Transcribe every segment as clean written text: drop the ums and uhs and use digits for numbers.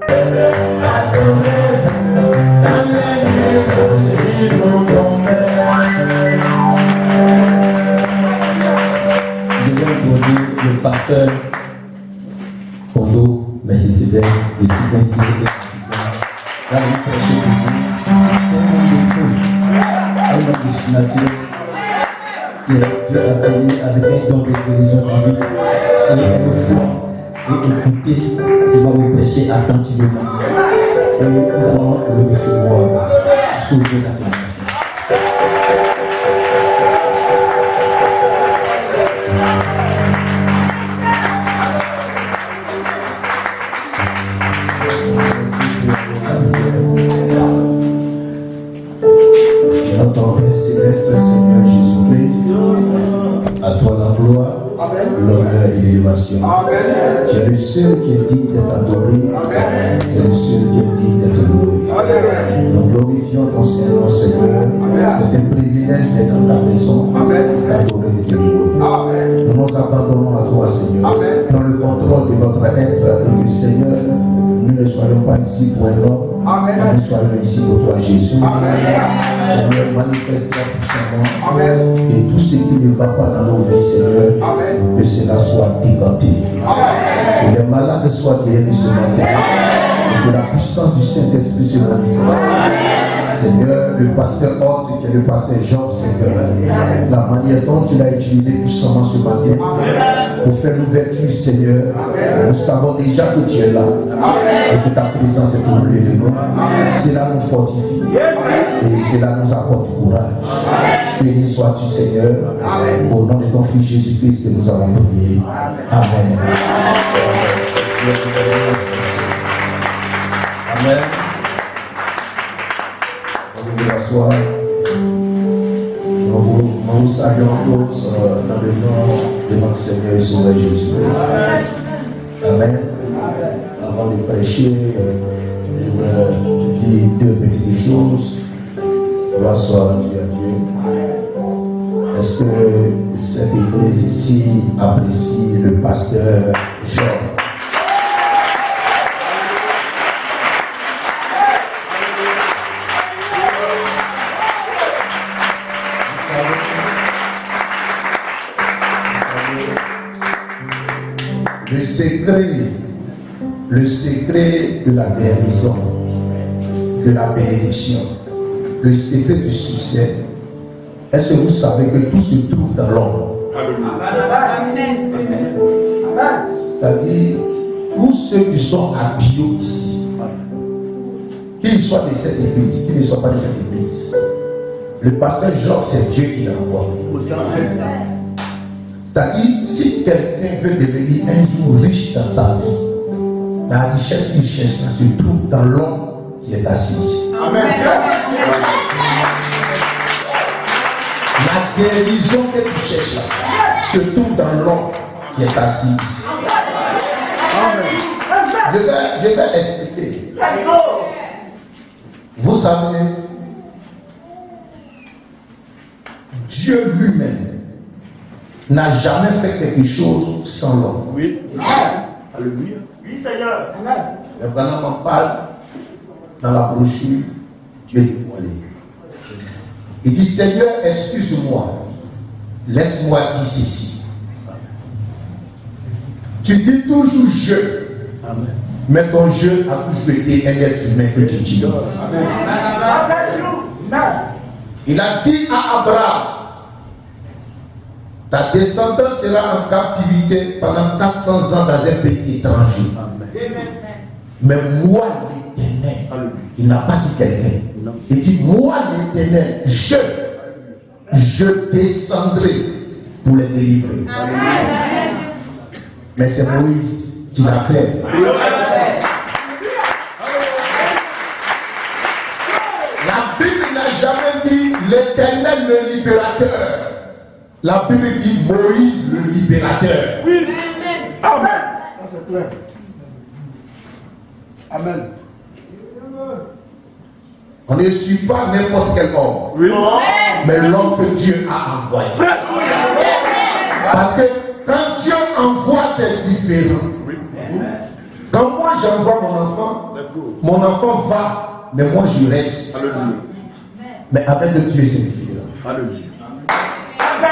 Le pasteur Kondo Melchisedec de Sylvain là vous prêchez pour vous. C'est un homme de feu, un homme de nature qui Dieu a béni avec un don de guérison divine et un foi. Et écoutez, c'est va vous prêcher attentivement. Et nous allons le recevoir sous la main. Notre Père céleste, Seigneur Jésus-Christ, à toi la gloire, l'honneur et l'élévation. Tu es le seul qui est digne d'être adoré, tu es le seul qui est digne d'être loué. Nous glorifions ton Seigneur, Seigneur. C'est un privilège d'être dans ta maison, de t'adorer et de te louer. Nous nous abandonnons à toi, Seigneur. Prends le contrôle de notre être et que, Seigneur, nous ne soyons pas ici pour un homme. Nous soyons ici pour toi, Jésus. Seigneur, manifeste-toi puissamment. Et tout ce qui ne va pas dans nos vies, Seigneur, que cela soit éventé. Que les malades soient guéris ce matin. Et que la puissance du Saint-Esprit se manifeste. Seigneur, le pasteur Hôte, qui est le pasteur Jean, Seigneur, la manière dont tu l'as utilisé puissamment ce matin pour faire l'ouverture, Seigneur, nous savons déjà que tu es là et que ta présence est au milieu de nous. Cela nous fortifie et cela nous apporte courage. Béni sois-tu, Seigneur, au nom de ton Fils Jésus-Christ que nous avons prié. Amen. Amen. Vous asseoir. Nous vous saluons tous dans le nom de notre Seigneur et Sauveur Jésus-Christ. Amen. Avant de prêcher, je voudrais dire deux petites choses. Gloire soit rendue à Dieu. Est-ce que cette église ici apprécie le pasteur Jean? Le secret de la guérison, de la bénédiction, le secret du succès, est-ce que vous savez que tout se trouve dans l'homme? C'est-à-dire, tous ceux qui sont à bio ici, qu'ils soient de cette église, qu'ils ne soient pas de cette église, le pasteur Jean, c'est Dieu qui l'envoie. C'est-à-dire, si quelqu'un veut devenir un jour riche dans sa vie, la richesse se trouve dans l'homme qui est assis ici. Amen. La guérison que tu cherches là se trouve dans l'homme qui est assis ici. Je vais expliquer. Vous savez, Dieu lui-même n'a jamais fait quelque chose sans l'homme. Oui. Alléluia. Oui, Seigneur. Mais pendant qu'on parle dans la brochure, Dieu dit pour aller. Il dit, Seigneur, excuse-moi, laisse-moi dire ceci. Tu dis toujours je. Amen. Mais ton je a toujours été un être humain que tu utilises. Il a dit à Abraham, ta descendance sera en captivité pendant 400 ans dans un pays étranger. Amen. Mais moi, l'Éternel, il n'a pas dit quelqu'un. Il dit, moi, l'Éternel, je descendrai pour les délivrer. Amen. Mais c'est Moïse qui l'a fait. La Bible n'a jamais dit l'Éternel le libérateur. La Bible dit Moïse le libérateur. Oui. Amen. Ça c'est clair. Amen. On ne suit pas n'importe quel homme. Oui. Mais l'homme que Dieu a envoyé. Parce que quand Dieu envoie, c'est différent. Oui. Quand moi j'envoie mon enfant, Mon enfant va, mais moi je reste. Mais avec Dieu, c'est différent.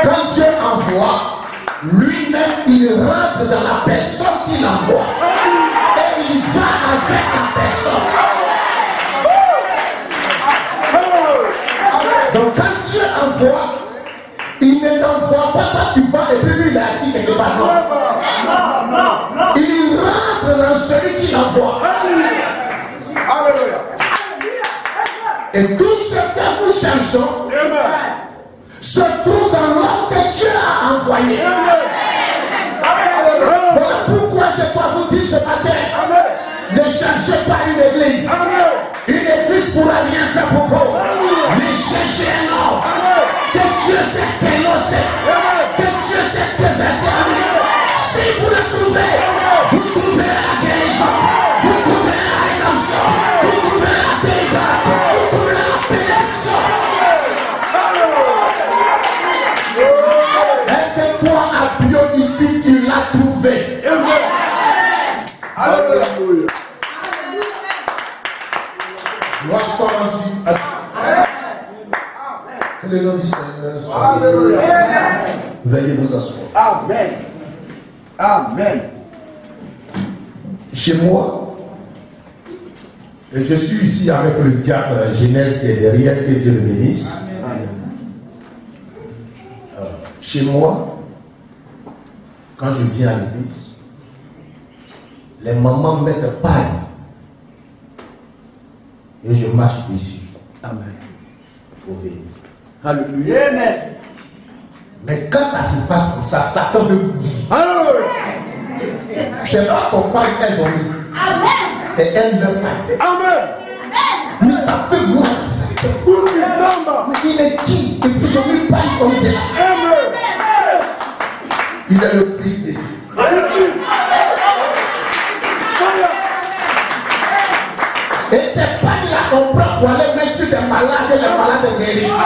Quand Dieu envoie, lui-même, il rentre dans la personne qu'il envoie. Et il va avec la personne. Donc quand Dieu envoie, il ne t'envoie pas quand tu vas et puis lui il est assis quelque part. Non. Il rentre dans celui qui l'envoie. Et tout ce que nous cherchons se trouve dans l'homme que Dieu a envoyé. Voilà pourquoi je dois vous dire ce matin, ne cherchez pas une église. Une église ne pourra rien faire pour vous. Mais cherchez un homme que Dieu sait quel homme c'est, que Dieu sait quel verset. Si vous le trouvez, vous trouverez la guérison, vous trouverez la rédemption, vous trouverez la délivrance, vous trouverez la bénédiction. Est-ce que toi, à Bion ici, tu l'as trouvé? Alléluia. Gloire soit rendue à Dieu. Que le nom du Seigneur soit béni. Veuillez vous asseoir. Amen. Amen. Chez moi, et je suis ici avec le diacre Genèse qui est derrière, que Dieu le bénisse. Chez moi, quand je viens à l'église, les mamans mettent paille et je marche dessus. Amen. Pour venir. Alléluia. Amen. Mais quand ça se passe comme ça, Satan veut bouger. Alléluia. C'est pas ton paille qu'elles ont mis. Amen. C'est elles-mêmes paille. Amen. Mais ça fait mal. Mais il est qui? Et puis ils ont mis paille comme ça. Amen. Il est le fils de Dieu. Et c'est pas là qu'on prend pour aller mettre sur des malades et les malades guérissent.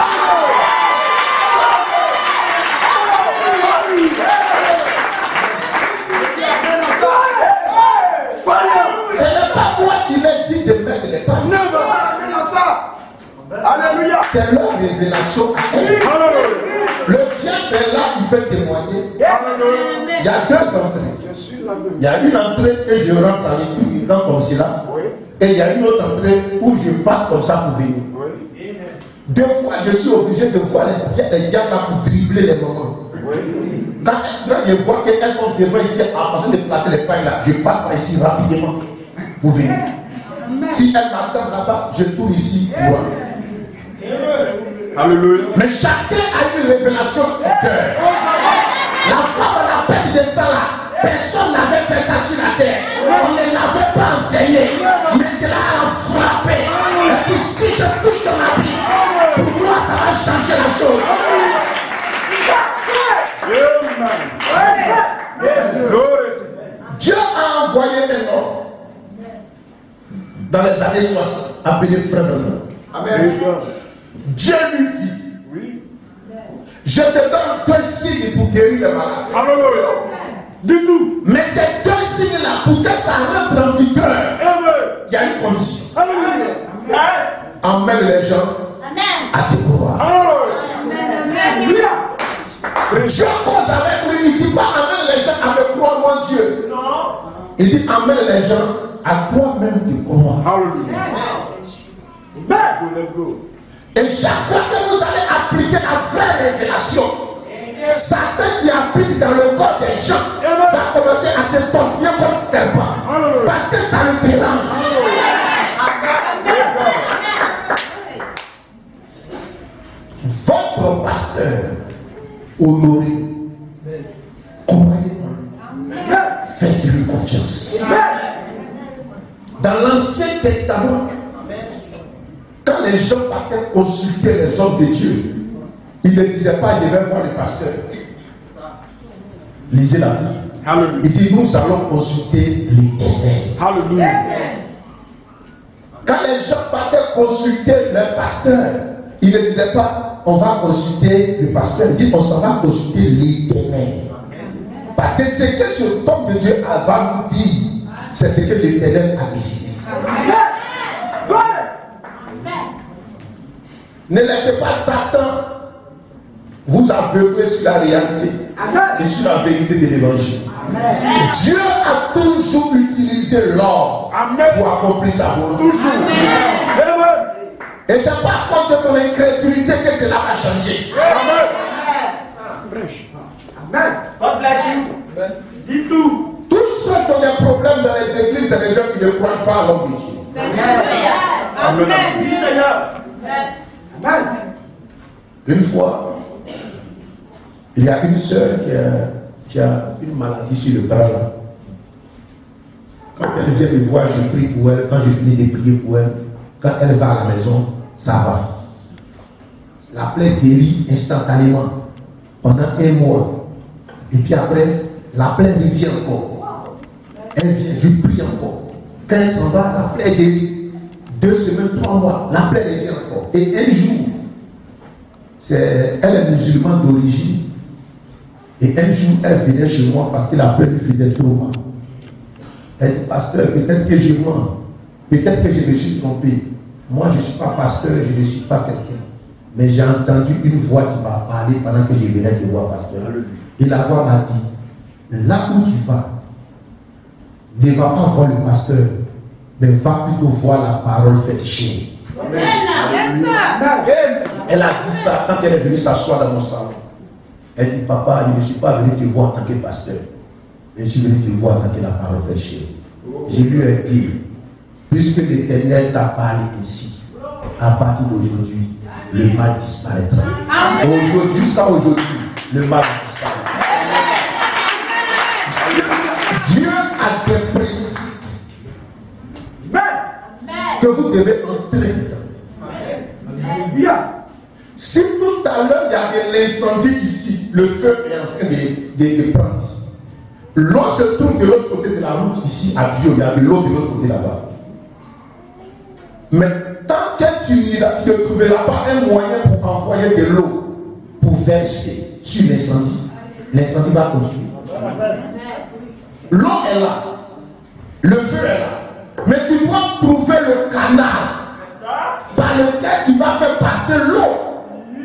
Ce n'est pas moi qui l'ai dit de mettre les pailles. Alléluia. C'est leur révélation à elle. Le diable est là, il peut témoigner. Il y a deux entrées. Il y a une entrée que je rentre à l'église comme cela. Et il y a une autre entrée où je passe comme ça pour venir. Deux fois, je suis obligé de voir les diables là pour dribbler les moments. Quand je vois qu'elles sont devant ici en train de placer les pailles là, je passe par ici rapidement pour venir. Si elles m'attendent là-bas, je tourne ici pour voir. Alléluia. Mais chacun a une révélation de son cœur. La femme à la peine de ça là, personne n'avait fait ça sur la terre. On ne l'avait pas enseigné. Mais cela a frappé. Et puis si je touche son habit, pour toi ça va changer la chose. Dieu a envoyé un homme dans les années 60, appelé Frère Branham. Amen. Dieu lui dit, je te donne deux signes pour guérir les malades. Alléluia. Du tout. Mais ces deux signes-là, pour que ça rentre en vigueur, il y a une condition. Alléluia. Emmène les gens à te croire. Alléluia. Dieu cause avec lui, il ne dit pas emmène les gens à me croire, mon Dieu. Non. Il dit emmène les gens à toi-même de croire. Alléluia. Et chaque fois que vous allez appliquer la vraie révélation, Satan qui habite dans le corps des gens va commencer à se tortiller comme serpent. Parce que ça le dérange. Votre pasteur, honoré, croyez-moi, faites-lui confiance. Dans l'Ancien Testament, quand les gens partaient consulter les hommes de Dieu, ils ne disaient pas, je vais voir le pasteur. Lisez la Bible. Il dit, nous allons consulter l'Éternel. Alléluia. Quand les gens partaient consulter le pasteur, ils ne disaient pas, on va consulter le pasteur. Il dit, on s'en va consulter l'Éternel. Parce que ce que ce homme de Dieu va nous dire, c'est ce que l'Éternel a décidé. Ne laissez pas Satan vous aveugler sur la réalité et sur la vérité de l'évangile. Dieu a toujours utilisé l'or pour accomplir sa volonté. Et c'est pas contre ton incrédulité que cela va changer. Amen. God bless you. Dis tout. Tous ceux qui ont des problèmes dans les églises, c'est des gens qui ne croient pas à l'homme de Dieu. Amen. Oui, Seigneur. Amen. Une fois, il y a une sœur qui a une maladie sur le bras là. Quand elle vient me voir, je prie pour elle. Quand je finis de prier pour elle, quand elle va à la maison, ça va. La plaie guérit instantanément pendant un mois. Et puis après, la plaie revient encore. Elle vient, je prie encore. Quand elle s'en va, la plaie guérit. 2 semaines, 3 mois, la plaie revient encore. Et un jour, elle est musulmane d'origine. Et un jour, elle venait chez moi parce que la plaie lui faisait trop mal. Elle dit, pasteur, peut-être que je mens. Peut-être que je me suis trompé. Moi, je ne suis pas pasteur, je ne suis pas quelqu'un. Mais j'ai entendu une voix qui m'a parlé pendant que je venais te voir, pasteur. Et la voix m'a dit, là où tu vas, ne va pas voir le pasteur, mais va plutôt voir la parole faite chez nous. Elle a dit ça quand elle est venue s'asseoir dans mon salon. Elle dit, papa, je ne suis pas venu te voir en tant que pasteur, mais je suis venu te voir en tant que la parole faite chez nous. Je lui ai dit, puisque l'Éternel t'a parlé ici, à partir d'aujourd'hui, le mal disparaîtra. Aujourd'hui, jusqu'à aujourd'hui, le mal disparaîtra. Dieu a des principes que vous devez entrer dedans. Si tout à l'heure il y a de l'incendie ici, le feu est en train de prendre ici. L'eau se trouve de l'autre côté de la route ici à Bio, il y a de l'eau de l'autre côté là-bas. Mais tant que tu ne trouveras pas un moyen pour envoyer de l'eau, pour verser sur l'incendie, l'incendie va continuer. L'eau est là, le feu est là, mais tu dois trouver le canal par lequel tu vas faire passer l'eau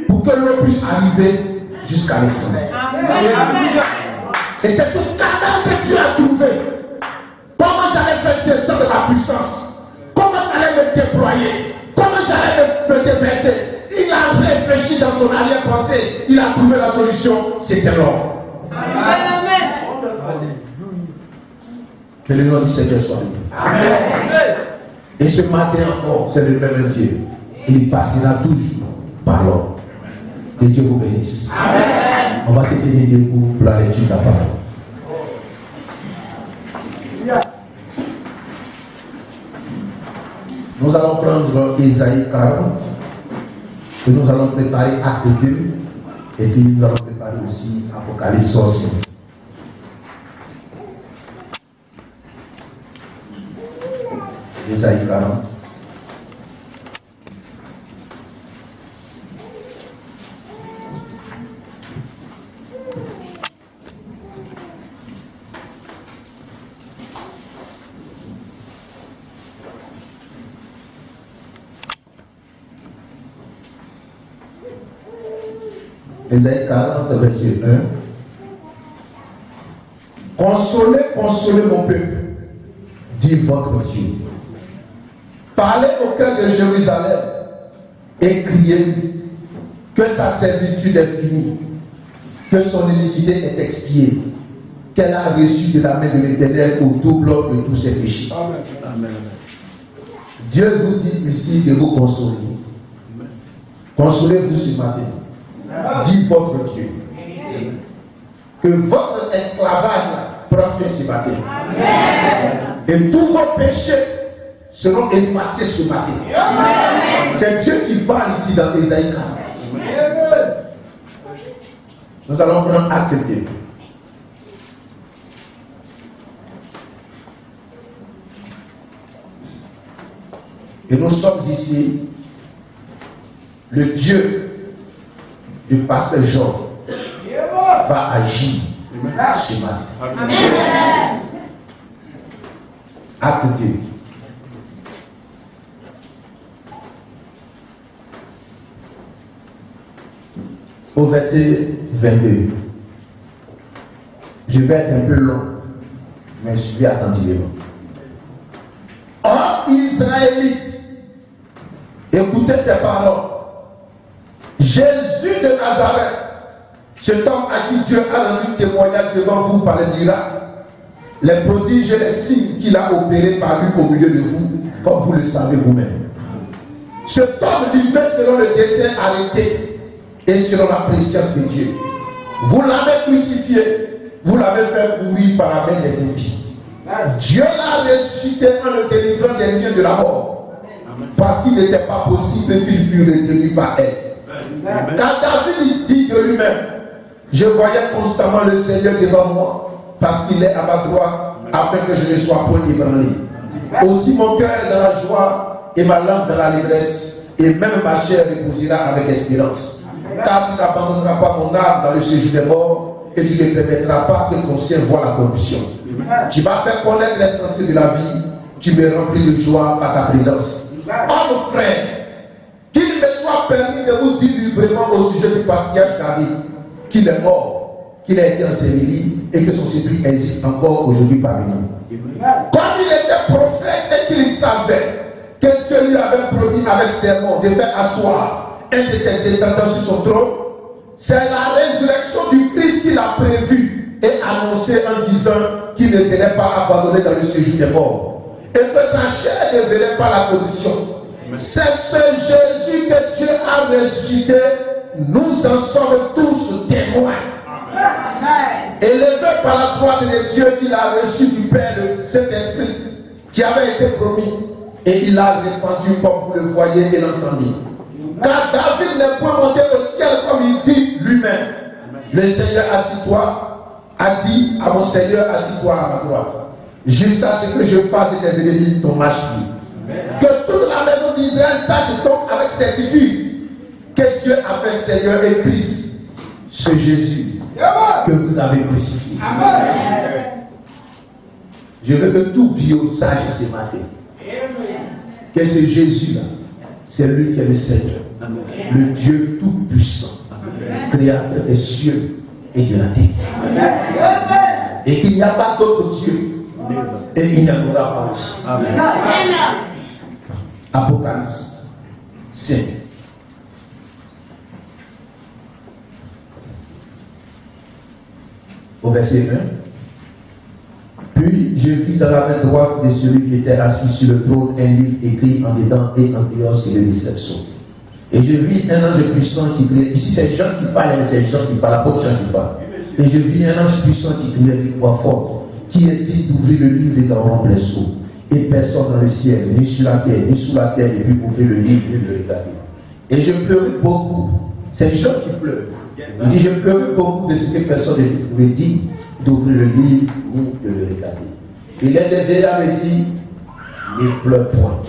pour que l'eau puisse arriver jusqu'à l'incendie. Et c'est ce canal que tu as trouvé. Comment j'allais faire descendre la puissance? Comment j'allais me déployer? Comment j'allais me déverser? Il a réfléchi dans son arrière-pensée. Il a trouvé la solution. C'était l'or. Amen. Que le nom du Seigneur soit béni. Amen. Et ce matin encore, c'est le même Dieu. Il passera toujours par l'or. Que Dieu vous bénisse. Amen. On va se tenir debout pour la lecture de la parole. Nous allons prendre Isaïe 40 et nous allons préparer Acte 2 et puis nous allons préparer aussi Apocalypse 5. Isaïe 40. Isaïe 40, verset 1. Consolez, consolez mon peuple, dit votre Dieu. Parlez au cœur de Jérusalem et criez que sa servitude est finie, que son iniquité est expiée, qu'elle a reçu de la main de l'Éternel au double de tous ses péchés. Amen. Dieu vous dit ici de vous consoler. Consolez-vous ce matin. Dit votre Dieu. Que votre esclavage prend fin ce matin. Et tous vos péchés seront effacés ce matin. C'est Dieu qui parle ici dans Isaïe 40. Nous allons prendre acte 2. Et nous sommes ici. Le Dieu du pasteur Jean va agir ce matin. Acte 2. au verset 22. Je vais être un peu long, mais suivez attentivement. Or, Israélites, écoutez ces paroles. Jésus de Nazareth, cet homme à qui Dieu a rendu témoignage devant vous par les miracles, les prodiges et les signes qu'il a opérés par lui au milieu de vous, comme vous le savez vous-même. Cet homme livré selon le dessein arrêté et selon la préscience de Dieu. Vous l'avez crucifié, vous l'avez fait mourir par la main des impies. Dieu l'a ressuscité en le délivrant des liens de la mort, parce qu'il n'était pas possible qu'il fût retenu par elle. Car David dit de lui-même, je voyais constamment le Seigneur devant moi, parce qu'il est à ma droite, afin que je ne sois point ébranlé. Aussi mon cœur est dans la joie et ma langue dans l'allégresse, et même ma chair reposera avec espérance. Car tu n'abandonneras pas mon âme dans le séjour des morts, et tu ne permettras pas que ton ciel voie la corruption. Tu m'as fait connaître les sentiers de la vie, tu me remplis de joie par ta présence. Oh mon frère, qu'il me soit permis de vous dire librement au sujet du patriarche David, qu'il est mort, qu'il a été enseveli et que son sépulcre existe encore aujourd'hui parmi nous. Comme il était prophète et qu'il savait que Dieu lui avait promis avec serment de faire asseoir un de ses descendants sur son trône, c'est la résurrection du Christ qu'il a prévue et annoncé en disant qu'il ne serait pas abandonné dans le séjour des morts et que sa chair ne verrait pas la corruption. C'est ce Jésus que Dieu a ressuscité. Nous en sommes tous témoins. Élevé par la droite de Dieu, il a reçu du Père de cet esprit qui avait été promis et il a répandu comme vous le voyez et l'entendez. Car David n'est point monté au ciel comme il dit lui-même. Le Seigneur assis-toi, a dit à mon Seigneur assis-toi à ma droite, jusqu'à ce que je fasse tes ennemis ton marche-pied. Que toute la maison d'Israël sache donc avec certitude que Dieu a fait Seigneur et Christ, ce Jésus que vous avez crucifié. Je veux que tout bio sache ce matin que ce Jésus-là, c'est lui qui est le Seigneur, le Dieu tout-puissant, créateur des cieux et de la terre. Et qu'il n'y a pas d'autre Dieu, et il n'y en aura pas aussi. Apocalypse 5. Au verset 1. Puis je vis dans la main droite de celui qui était assis sur le trône un livre écrit en dedans et en dehors sur les 17 sceaux. Et je vis un ange puissant qui criait. Ici c'est Jean qui parle, c'est Jean qui parle, l'apôtre Jean qui parle. Et je vis un ange puissant qui criait d'une voix forte, qui est dit d'ouvrir le livre et d'en remplir les sceaux. Et personne dans le ciel, ni sur la terre, ni sous la terre, ne put ouvrir le livre et le regarder. Et je pleurais beaucoup. C'est Jean qui pleure. Il dit, je pleurais beaucoup de ce que personne ne pouvait dire d'ouvrir le livre ni de le regarder. Et l'un des vieillards me dit, ne pleure point.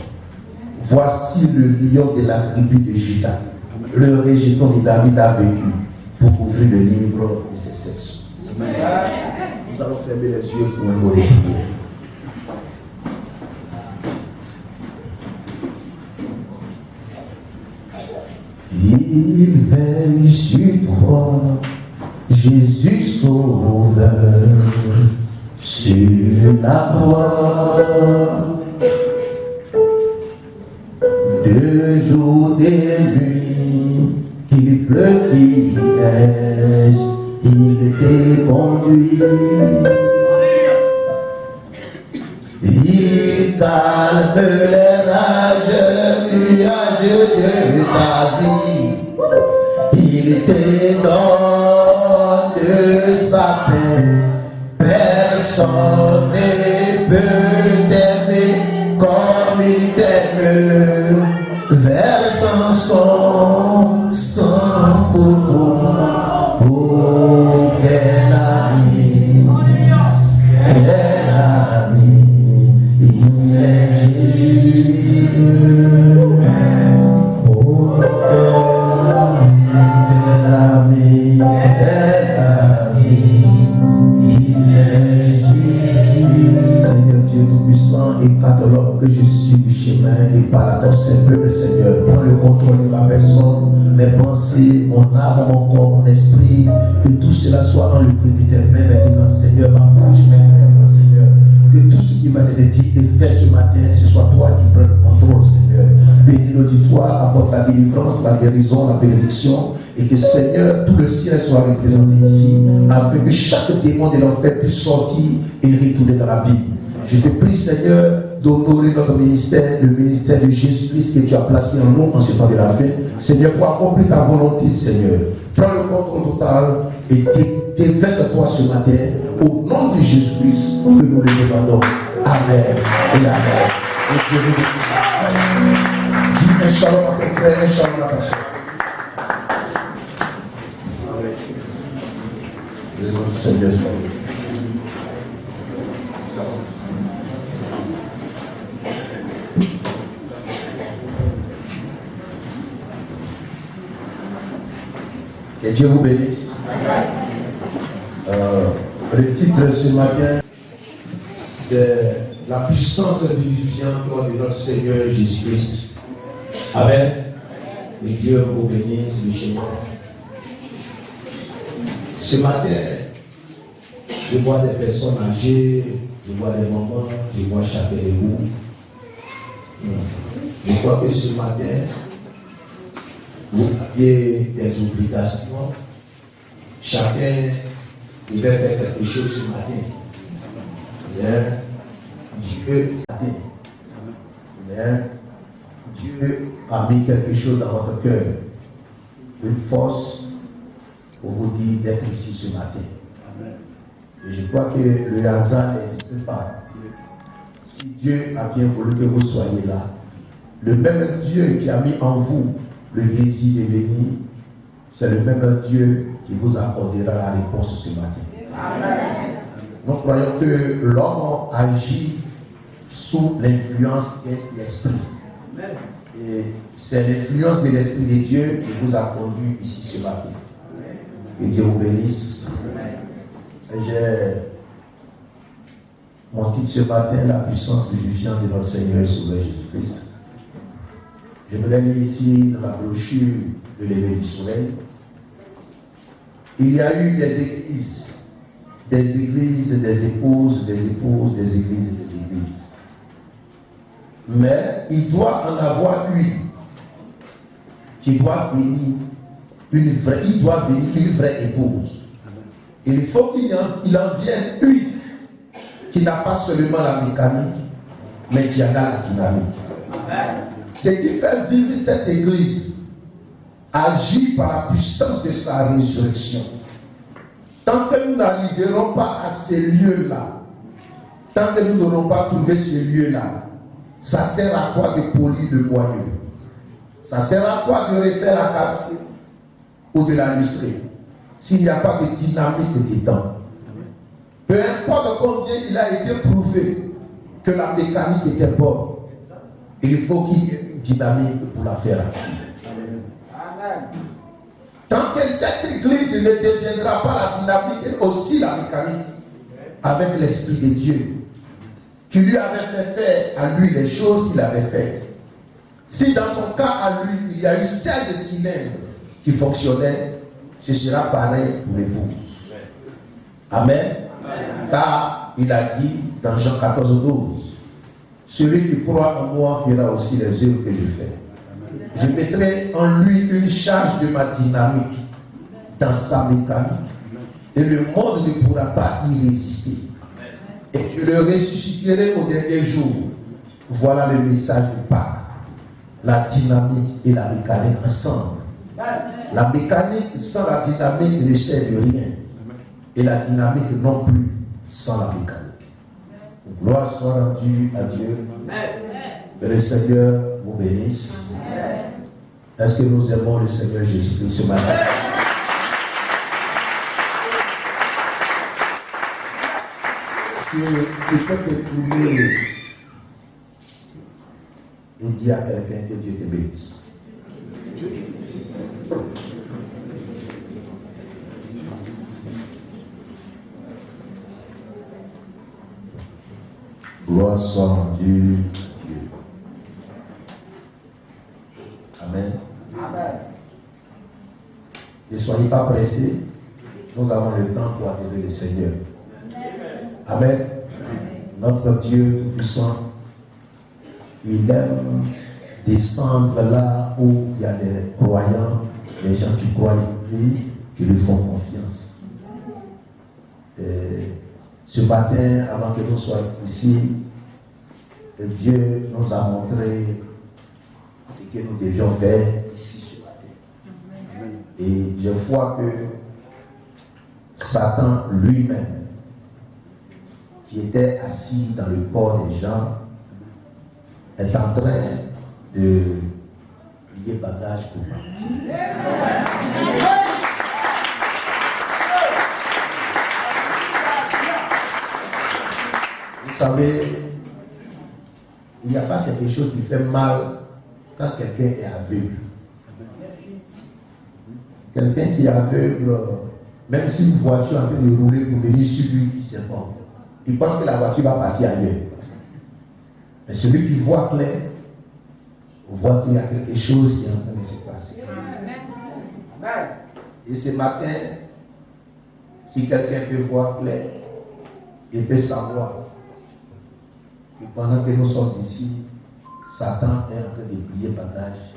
Voici le lion de la tribu de Juda. Le rejeton de David a vécu pour ouvrir le livre de ses sexes. Nous allons fermer les yeux pour un volet. Il veille sur toi, Jésus sauveur, sur la croix. De jour et nuit, qu'il pleuve, qu'il neige, il te conduit. Il calme les rages, nuages de ta vie. Il te donne de sa paix. Personne ne peut t'aimer comme il t'aime. Versant son sang pour toi. Oh, quel ami, quel ami. Il est Jésus. Oh, quel ami, il est Jésus. Seigneur Dieu Tout-Puissant, écarte l'homme que je suis du chemin et parle à ton Saint-Peuple, Seigneur. Prends le contrôle de ma personne, mes pensées, mon âme, mon corps, mon esprit. Que tout cela soit dans le cru de tes mains maintenant, Seigneur. Ma bouche, mes lèvres, Seigneur. Que tout ce qui va être dit et fait ce matin, ce soit toi qui prends le contrôle, Seigneur. Bénis l'auditoire, apporte la délivrance, la guérison, la bénédiction. Et que, Seigneur, tout le ciel soit représenté ici, afin que chaque démon de l'enfer puisse sortir et retourner dans la Bible. Je te prie, Seigneur, d'honorer notre ministère, le ministère de Jésus-Christ que tu as placé en nous en ce temps de la fin. Seigneur, pour accomplir ta volonté, Seigneur. Prends le contrôle total et déverse-toi ce matin au nom de Jésus-Christ que nous le demandons. Amen et amen. Et Dieu vous bénisse. Dis un shalom à ton frère, un shalom à ta soeur. Le nom du Seigneur soit béni. Que Dieu vous bénisse. Le titre ce matin, c'est la puissance vivifiante de notre Seigneur Jésus-Christ. Amen. Et Dieu vous bénisse, mes chers. Ce matin, je vois des personnes âgées, je vois des mamans, je vois chacun de vous. Je crois que ce matin, vous aviez des obligations. Chacun devait faire quelque chose ce matin. Dieu a mis quelque chose dans votre cœur. Une force pour vous dire d'être ici ce matin. Et je crois que le hasard n'existe pas. Si Dieu a bien voulu que vous soyez là, le même Dieu qui a mis en vous le désir de venir, c'est le même Dieu qui vous accordera la réponse ce matin. Amen. Nous croyons que l'homme agit sous l'influence de l'esprit. Et c'est l'influence de l'esprit de Dieu qui vous a conduit ici ce matin. Que Dieu vous bénisse. J'ai mon titre ce matin, la puissance vivifiante de notre Seigneur et Sauveur Jésus-Christ. Je voudrais lire ici dans la brochure de l'éveil du soleil. Il y a eu des églises, des épouses, des églises et des églises. Mais il doit en avoir une qui doit venir, il doit venir une vraie épouse. Il faut qu'il en vienne une qui n'a pas seulement la mécanique, mais qui en a la dynamique. Ce qui fait vivre cette église agit par la puissance de sa résurrection. Tant que nous n'arriverons pas à ces lieux-là, tant que nous n'aurons pas trouvé ces lieux-là, ça sert à quoi de polir le boyau? Ça sert à quoi de refaire la carte ou de la lustrer s'il n'y a pas de dynamique dedans? Peu importe combien il a été prouvé que la mécanique était bonne, il faut qu'il y ait une dynamique pour la faire. Amen. Tant que cette église ne deviendra pas la dynamique et aussi la mécanique avec l'Esprit de Dieu qui lui avait fait faire à lui les choses qu'il avait faites. Si dans son cas à lui, il y a eu 16 cylindres qui fonctionnaient, ce sera pareil pour l'épouse. Amen. Amen. Car il a dit dans Jean 14:12, celui qui croit en moi fera aussi les œuvres que je fais. Je mettrai en lui une charge de ma dynamique dans sa mécanique. Et le monde ne pourra pas y résister. Et je le ressusciterai au dernier jour. Voilà le message du Pâques. La dynamique et la mécanique ensemble. La mécanique sans la dynamique ne sert de rien. Et la dynamique non plus sans la mécanique. Gloire soit rendue à Dieu. Que le Seigneur vous bénisse. Est-ce que nous aimons le Seigneur Jésus-Christ ce matin? Tu peux te trouver et dire à quelqu'un que Dieu te bénisse. Gloire soit rendue à Dieu. Amen. Ne soyez pas pressés. Nous avons le temps pour adorer le Seigneur. Amen. Notre Dieu Tout-Puissant, il aime descendre là où il y a des croyants, les gens qui croient en lui, qui lui font confiance. Et ce matin, avant que nous soyons ici, Dieu nous a montré ce que nous devions faire ici ce matin. Et je vois que Satan lui-même, qui était assis dans le corps des gens, est en train de plier bagage pour partir. Vous savez, il n'y a pas quelque chose qui fait mal quand quelqu'un est aveugle. Quelqu'un qui est aveugle, même si une voiture est en train de rouler pour venir sur lui, il sait pas. Il pense que la voiture va partir ailleurs. Mais celui qui voit clair, voit qu'il y a quelque chose qui est en train de se passer. Amen. Et ce matin, si quelqu'un peut voir clair, il peut savoir que pendant que nous sommes ici, Satan est en train de plier bagage.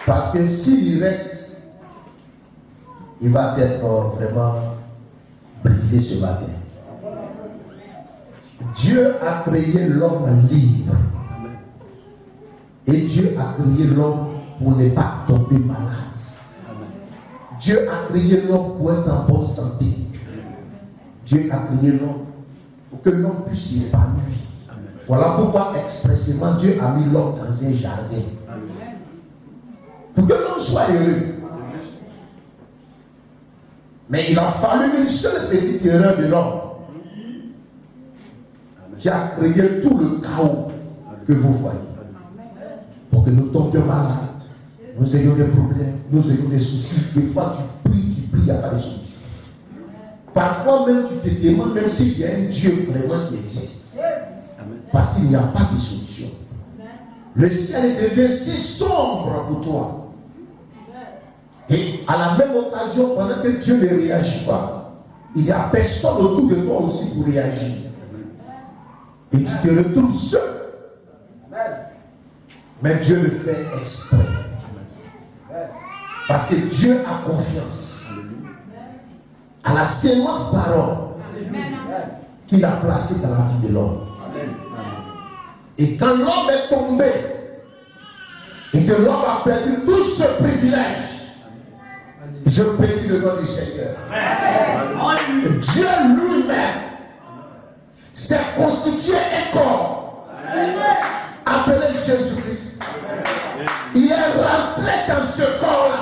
Parce que s'il reste, il va être vraiment brisé ce matin. Dieu a créé l'homme libre. Et Dieu a créé l'homme pour ne pas tomber malade. Dieu a créé l'homme pour être en bonne santé. Dieu a créé l'homme pour que l'homme puisse s'épanouir. Voilà pourquoi expressément Dieu a mis l'homme dans un jardin. Pour que l'homme soit heureux. Mais il a fallu une seule petite erreur de l'homme qui a créé tout le chaos que vous voyez. Pour que nous tombions malades, nous ayons des problèmes, nous ayons des soucis. Des fois tu pries, il n'y a pas de solution. Parfois même tu te demandes même s'il y a un Dieu vraiment qui existe. Parce qu'il n'y a pas de solution. Le ciel devient si sombre pour toi. Et à la même occasion, pendant que Dieu ne réagit pas, il n'y a personne autour de toi aussi pour réagir. Et tu te retrouves seul. Mais Dieu le fait exprès. Parce que Dieu a confiance à la sémence parole qu'il a placée dans la vie de l'homme. Et quand l'homme est tombé et que l'homme a perdu tout ce privilège, je bénis le nom du Seigneur. Dieu lui-même s'est constitué un corps appelé Jésus-Christ. Il est rentré dans ce corps-là.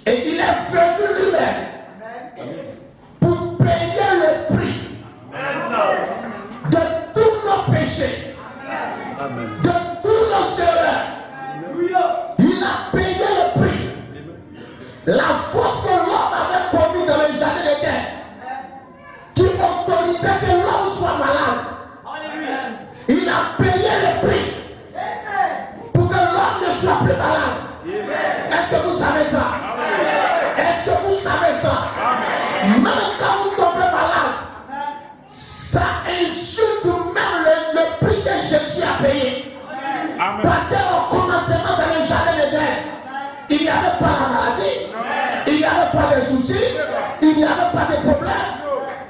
Et il est venu lui-même pour payer le prix de tous nos péchés, de tous nos erreurs. Il a payé le prix. La faute que l'homme avait commise dans le jardin d'Éden, qui autorisait que l'homme soit malade, il a payé le prix pour que l'homme ne soit plus malade. Est-ce que vous savez ça? Est-ce que vous savez ça? Même quand vous tombez malade, ça insulte même le prix que Jésus a payé. Parce qu'au commencement dans le jardin d'Éden, il n'y avait pas la maladie, il n'y avait pas de soucis, il n'y avait pas de problème.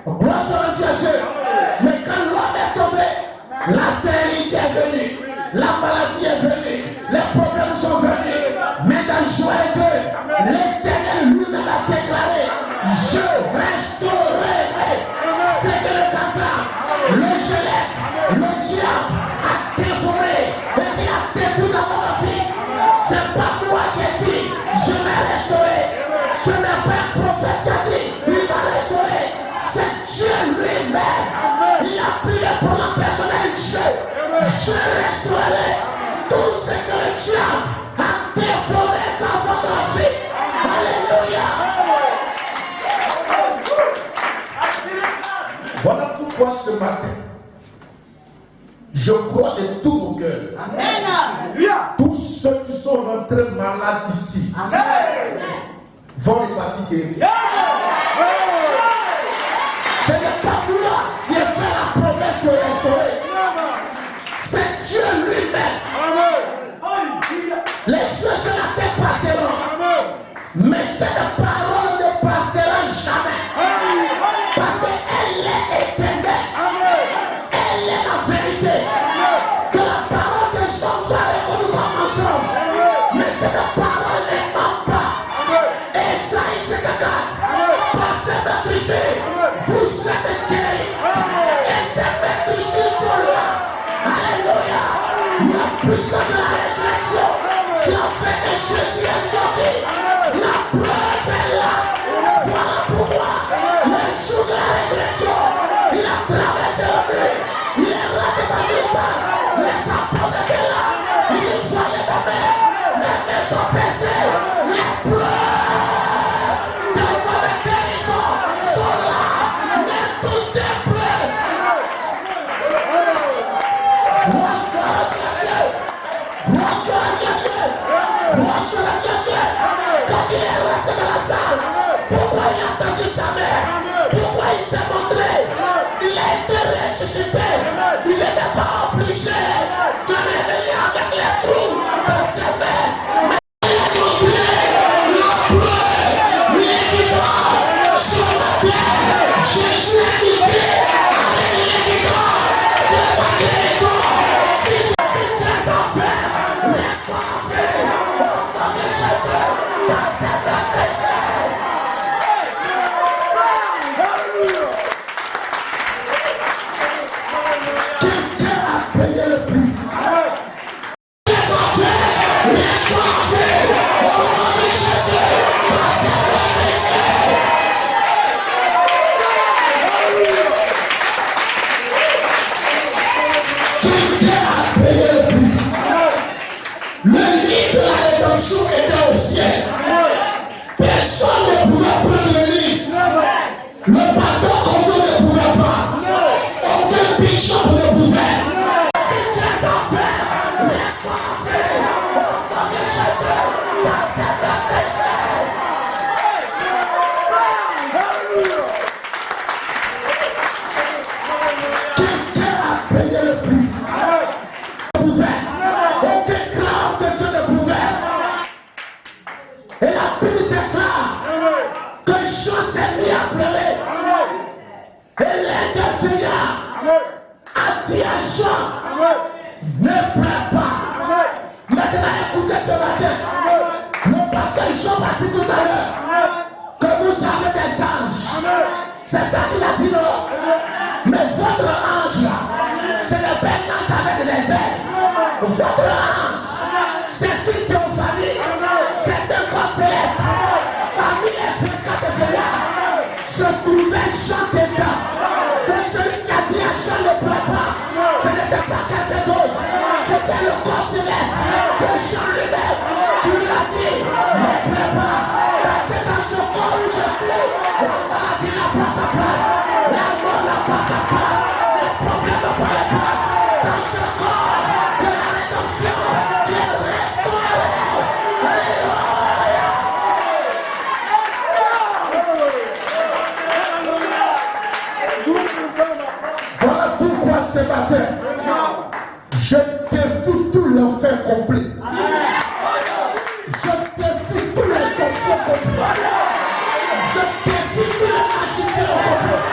Gloire soit rendue à Dieu. Mais quand l'homme est tombé, la stérilité est venue, la maladie est venue, les problèmes sont venus. Mais dans Joël 2, l'Éternel lui-même a déclaré: je restaurerai ce que le cancer, le gelette, le diable a dévoré et qui a détruit dans ma vie. C'est pas moi qui ai dit je vais restaurer. Ce n'est pas un prophète qui a dit il va restaurer. C'est Dieu lui-même. Il a prié pour la personnelle. Je restaurerai tout ce que le diable a dévoré dans votre vie. Alléluia. toi ce matin, je crois de tout mon cœur. Tous ceux qui sont rentrés malades ici vont repartir guéris. Ce n'est pas moi qui ai fait la promesse de restaurer. C'est Dieu lui-même. Les cieux et la terre passeront. Mais cette parole ne passera jamais. Parce qu'elle est éternelle. Elle est la vérité. Que la parole de son soit reconnue comme mensonge. Mais cette parole ne ment pas. Esaïe 54. Passez votre ici. Vous êtes guéris. Et ces maîtres ici sont là. Alléluia. La puissance de la résurrection qui a fait que Jésus est sorti. La preuve est là. Voilà pourquoi le jour de la résurrection, il a traversé le mur. Il est rentré dans une salle. Les apôtres étaient là. Il dit voyez ta main. Les mains sont baissées. Les preuves de votre guérison sont là. Mais tout est prêt. Gloire soit à Dieu. Gloire soit à Dieu. Gloire soit à Dieu. Quand il est rentré dans la salle, pourquoi il a attendu sa mère? Pourquoi il s'est montré? Il a été ressuscité. Il n'était pas obligé de revenir avec les trous dans ses mains. Mais il a compris la preuve, l'évidence sur la terre. Jésus est ici avec l'évidence de ma guérison. Si tu es en fer, laisse-toi en fer. Au nom de Jésus, dans cette adresse. Quelqu'un a payé le prix. Laisse-toi en fer. Laisse-toi en fer. Au nom de Jésus, dans cette adresse. Quelqu'un a payé le prix. Le lit de la rédemption était au ciel. Personne ne pouvait prendre le lit. Le pasteur Kondo ne pouvait pas. Aucun bishop ne pouvait. Si tu es en fer, laisse-toi en fer. Au nom de Jésus, dans cette adresse. Quelqu'un a payé le prix. Pouvait. Aucun crabe de Dieu ne pouvait. Et la Bible déclare que Jean s'est mis à pleurer. Et l'aide de vieillard a dit à Jean, ne pleure pas. Maintenant écoutez ce matin. Le pasteur Jean m'a dit tout à l'heure que vous avez des anges. C'est ça qu'il a dit non. Mais votre ange là, c'est le bel ange avec des ailes. Votre ange, c'est une théophanie. C'est un corps céleste. Parmi les 24 vieillards se trouvait Jean dedans. De celui qui a dit à Jean ne pleure pas, ce n'était pas quelqu'un d'autre. C'était le corps céleste de Jean lui-même qui lui a dit ne pleure pas. Parce que dans ce corps où je suis, la maladie n'a pas sa place. La mort n'a pas sa place. Les problèmes n'ont pas la place. Dans ce corps de la rédemption qui est restauré. Alléluia. Voilà pourquoi ce matin, je défie tout l'enfer complet. Je défie tous les enfants complets. Je défie tous les magiciens complets.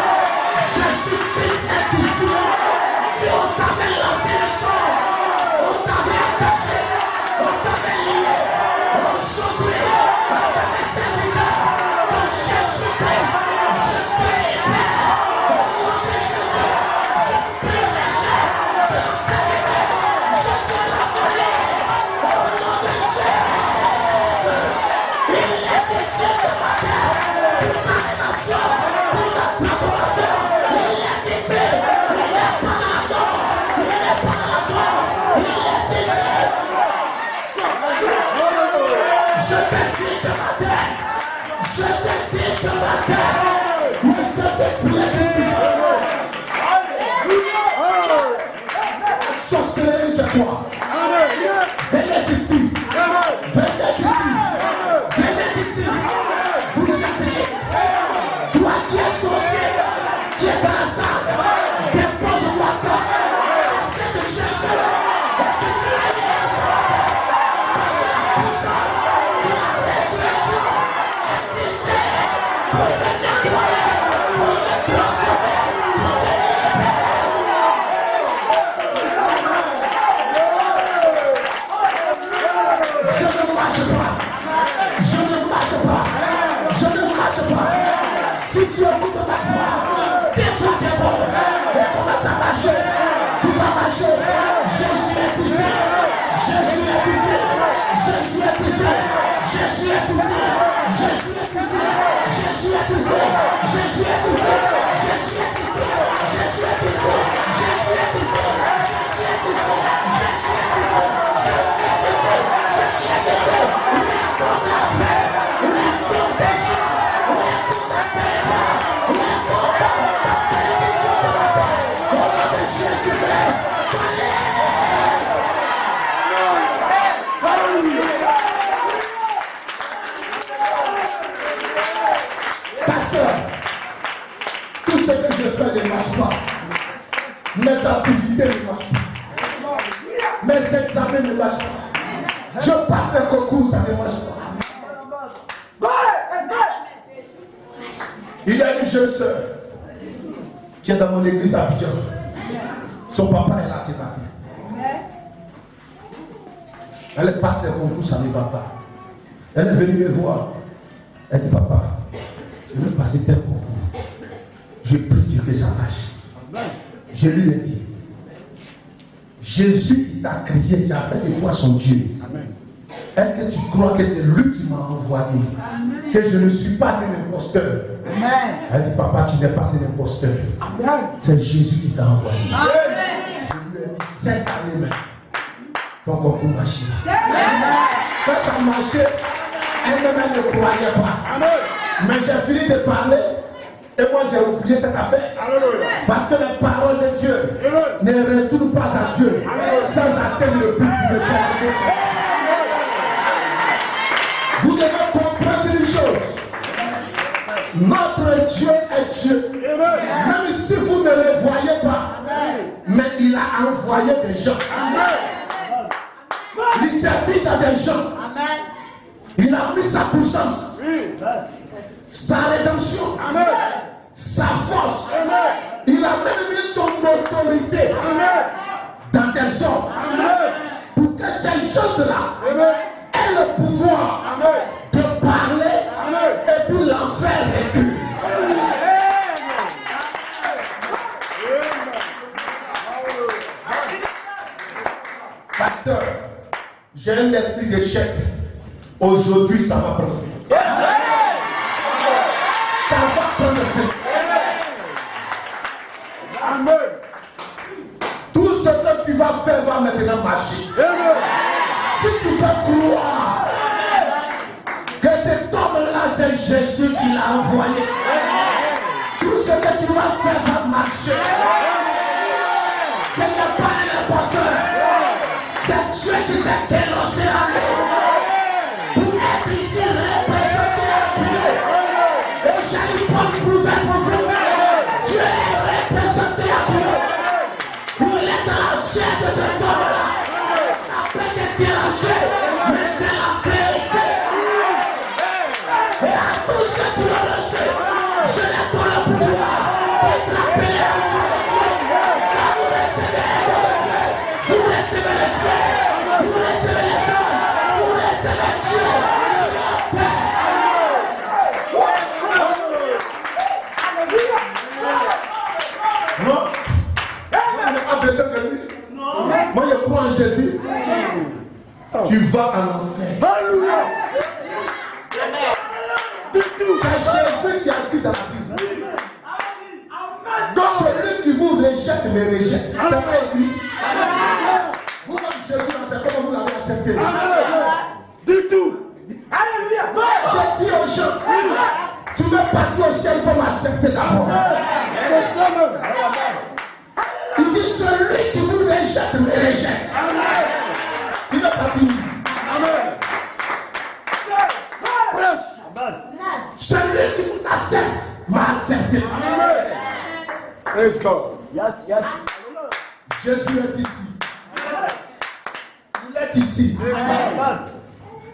Jésus-Christ est ici. Si on t'avait lancé le sort, on t'avait attaché, on t'avait lié. Aujourd'hui, on t'avait serviteur. Pour Jésus-Christ, je te libère. Au nom de Jésus, je prie les gens. foi. Venez ici. Venez ici. Venez ici. Vous chantez. Toi qui es sorcier, qui est dans la salle, dépose-moi ça. Est-ce que tu cherches? Si tu écoutes ma voix, tais-toi d'abord et commence à marcher. Tu vas marcher. Jésus est ici. Jésus est ici. Jésus est ici. Jésus est ici. Jésus est ici. Jésus est ici. Jésus est ici. Jésus est ici. Jésus est ici. Jésus est ici. Jésus est ici. Jésus est ici. Jésus est ici. Jésus est ici. Retourne la paix. Retourne ta joie. Retourne ta paix. Pasteur, tout ce que je fais ne marche pas. Mes activités ne marchent pas. Mes examens ne marchent pas. Je passe le concours, ça ne marche pas. Il y a une jeune soeur qui est dans mon église à Abidjan. Son papa est là ce matin. Elle passe le concours, ça ne va pas. Elle est venue me voir. Elle dit, papa, je vais passer tel concours. Je prie Dieu que ça marche. Je lui ai dit, Jésus qui t'a créé, qui a fait de toi son Dieu. Est-ce que tu crois que c'est lui qui m'a envoyé? Amen. Que je ne suis pas un imposteur. Amen. Elle dit, papa, tu n'es pas un imposteur. Amen. C'est Jésus qui t'a envoyé. Amen. Je lui ai dit, cette année même, ton concours marchera. Quand ça marchait, elle-même ne croyait pas. Amen. Mais j'ai fini de parler et moi j'ai oublié cette affaire. Amen. Parce que la parole de Dieu ne retourne pas à Dieu sans atteindre le but de Dieu. Vous devez comprendre une chose. Notre Dieu est Dieu. Même si vous ne le voyez pas, mais il a envoyé des gens. Il s'habite à des gens. Il a mis sa puissance, sa rédemption, sa force. Il a même mis son autorité dans des hommes pour que ces choses-là aient le pouvoir de parler et puis l'enfer recule. Pasteur, j'ai un esprit d'échec. Aujourd'hui, ça va prendre fin. Ça va prendre fin. Amen. Tout ce que tu vas faire va maintenant marcher. Si tu peux croire que cet homme-là, c'est Jésus qui l'a envoyé, tout ce que tu vas faire va marcher. Ce n'est pas un imposteur. C'est Dieu qui s'est dénoncé à nous. Pour être ici représenté à Dieu. Et j'ai une bonne nouvelle pour vous. Dieu est représenté à Dieu. Vous êtes dans la chair de cet homme-là. Après d'être dérangé, mais c'est la vérité. Et à tout ce que tu as reçu, je les donne le pouvoir pour frapper à Dieu. Quand vous recevez Dieu, vous recevez le ciel, vous recevez les hommes, vous recevez Dieu. C'est la paix. Non, moi je n'ai pas besoin de lui. Moi je crois en Jésus. Tu vas en enfer. Alléluia. C'est Jésus qui a dit dans la Bible. Donc celui qui vous rejette, me rejette. C'est pas écrit. Vous comme Jésus, c'est comme vous l'avez accepté. Du tout. Alléluia. J'ai dit aux gens, tu veux partir au ciel, il faut m'accepter d'abord. C'est ça même. Il dit celui qui vous rejette, me rejette. accepté. Let's go. Yes, yes. Jésus est ici. Il est ici.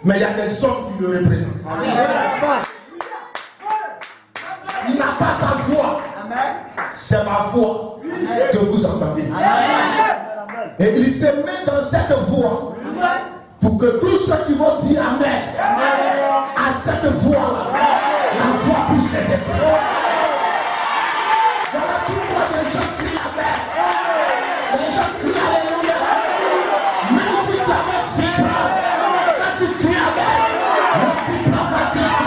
Mais il y a des hommes qui le représentent. Il n'a pas sa voix. C'est ma voix que vous entendez. Et il se met dans cette voix pour que tous ceux qui vont dire Amen à cette voix-là, la voix puisse les aider. Voilà pourquoi les gens crient Amen. Les gens crient Alléluia. Même si tu avais si peur, quand tu cries Amen, le si peur va crier.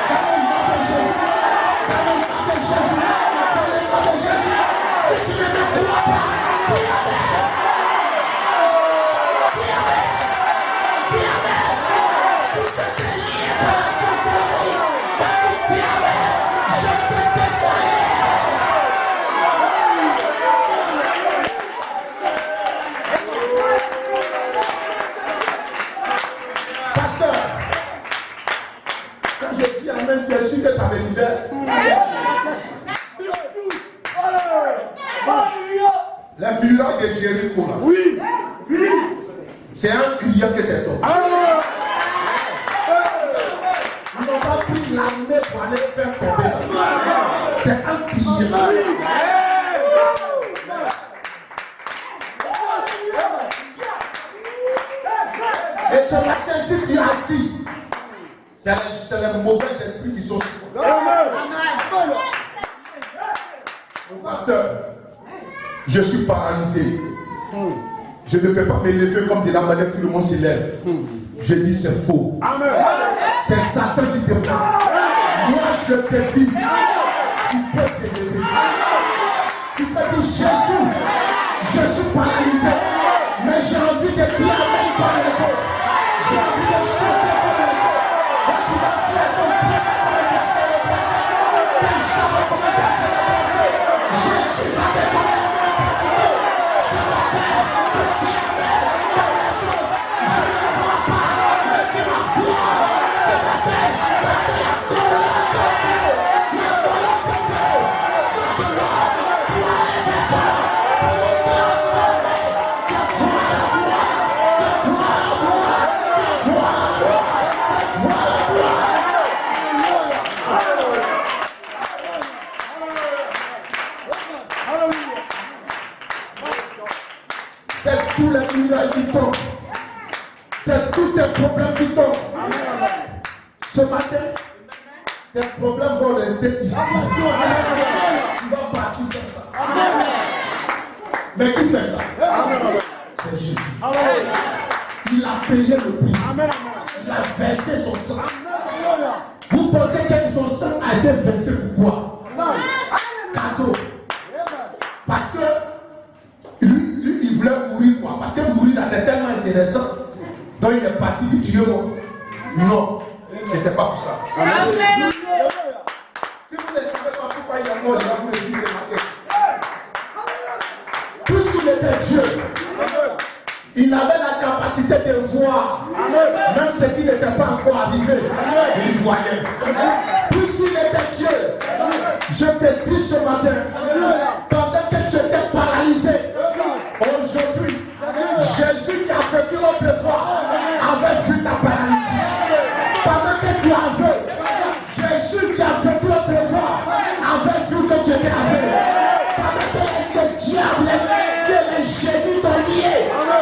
Dans le nom de Jésus, dans le nom de Jésus, dans le nom de Jésus, si tu ne me crois pas, crie Amen. Crie Amen. Crie Amen. Si tu es lié par la sorcellerie, quand tu cries Amen, je peux te donner. Pasteur, quand je dis Amen, tu es sûr que ça me libère? Les murailles de Jéricho, là. Oui. C'est un criant que c'est toi. Ils n'ont pas pris l'armée pour aller faire tomber. C'est un criant. Et ce matin, si tu es assis, c'est les mauvais esprits qui sont sur toi. Mon pasteur, je suis paralysé. Je ne peux pas me lever comme de la manière que tout le monde se lève. Je dis c'est faux. C'est Satan qui te prend. Moi je te dis, tu peux te lever. Tu peux dire Jésus, je suis paralysé, mais j'ai envie de dire Amen comme les autres. J'ai envie de sauter comme les autres. Et tu vas faire ton pied comme les autres. Je suis pas de toi. C'est tous les murailles qui tombent. C'est tous tes problèmes qui tombent. Ce matin, tes problèmes vont rester ici. Tu vas partir sur ça. Mais qui fait ça? C'est Jésus. Il a payé le prix. Il a versé son sang. Vous pensez que son sang a été versé pourquoi? Cadeau. Parce que lui, il voulait mourir quoi? Parce que mourir là, c'est tellement intéressant. Donc il est parti du tuer moi. Non, c'était pas pour ça. Amen. Si vous ne savez pas pourquoi il est mort, je vais vous le dire ce matin. Puisqu'il était Dieu, il avait la capacité de voir, même ce qui n'était pas encore arrivé, il voyait. Puisqu'il était Dieu, je te dis ce matin, pendant que tu étais paralysé, aujourd'hui, Jésus qui a vécu l'autre fois avait vu ta paralysie. Pendant que tu as vu, Jésus qui a vécu l'autre fois avait vu que tu étais aveugle. Pendant que le diable, que les génies t'ont lié,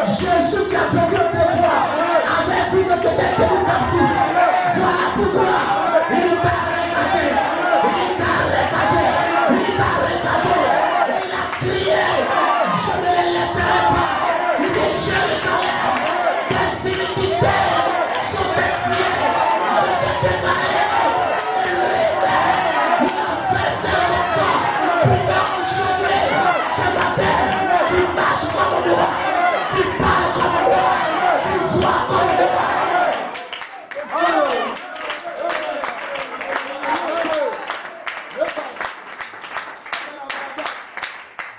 Jésus qui a vécu l'autre fois avait vu que tu étais tenu captif. Voilà pourquoi il t'a regardé, il t'a regardé, il t'a regardé, et il a crié, je ne les laisserai pas. Jérusalem, les cimetières sont détruits, je te déclare, il a versé son sang pour qu'aujourd'hui, ce matin, tu marches comme moi, tu parles comme moi, tu vois comme moi.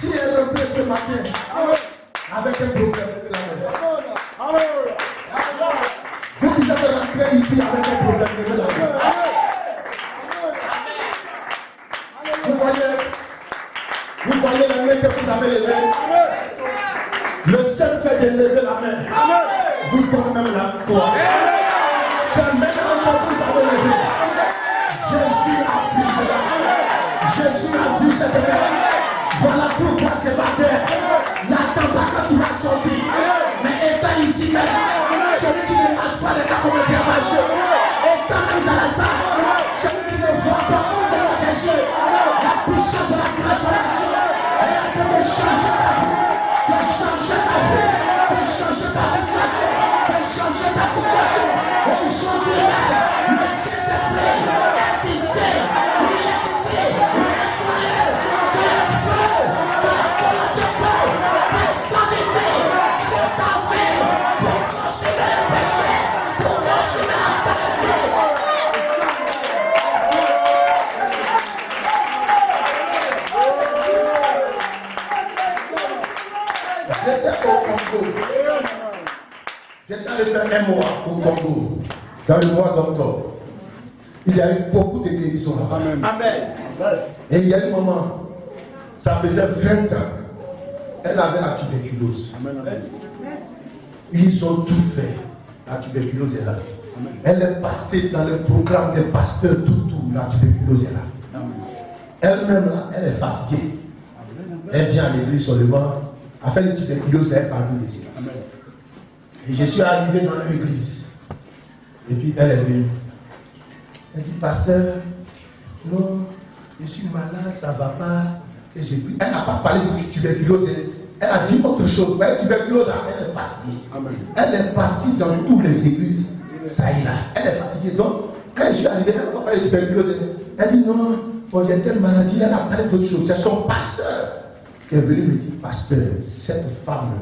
Qui est rentré ce matin avec un problème? Vous qui êtes rentrés ici avec un problème, de la main. Vous voyez la main que vous avez levée. Le seul fait de lever la main vous donne même la foi. C'est maintenant que vous avez levé. Jésus a vu cela. Jésus a vu cette main. Voilà pourquoi ce matin, n'attends pas quand tu vas sortir. Mais étant ici même, celui qui ne marche pas n'est pas commencé à marcher. Étant même dans la salle, celui qui ne voit pas ouvre les yeux. La puissance de la résurrection est en train de changer ta vie. De changer ta vie. De changer ta situation. De changer ta situation. Aujourd'hui, le Saint-Esprit est ici. Il est ici. Restez. Que le feu, que la colonne de feu descende ici. Sur ta vie. Pour consumer le péché. Pour consumer la saleté. J'étais au Congo. J'étais allé faire un mois au Congo, dans le mois d'octobre. Il y a eu beaucoup de guérisons là-bas. Amen. Et il y a un moment, ça faisait 20 ans, elle avait la tuberculose. Ils ont tout fait. La tuberculose est là. Elle est passée dans le programme des pasteurs tout. La tuberculose est là. Elle-même là, elle est fatiguée. Elle vient à l'église seulement. Après la tuberculose, elle est partie d'ici. Et je suis arrivé dans l'église. Et puis elle est venue. Elle dit, pasteur, non, je suis malade, ça ne va pas. Que j'ai pris. Elle n'a pas parlé de tuberculose. Elle a dit autre chose. Mais tuberculose, elle est fatiguée. Amen. Elle est partie dans toutes les églises. Ça y est là. Elle est fatiguée. Donc, quand je suis arrivé, elle n'a pas parlé de tuberculose. Elle dit, non, il y a telle maladie. Elle a parlé d'autre chose. C'est son pasteur qui est venu me dire, pasteur, cette femme,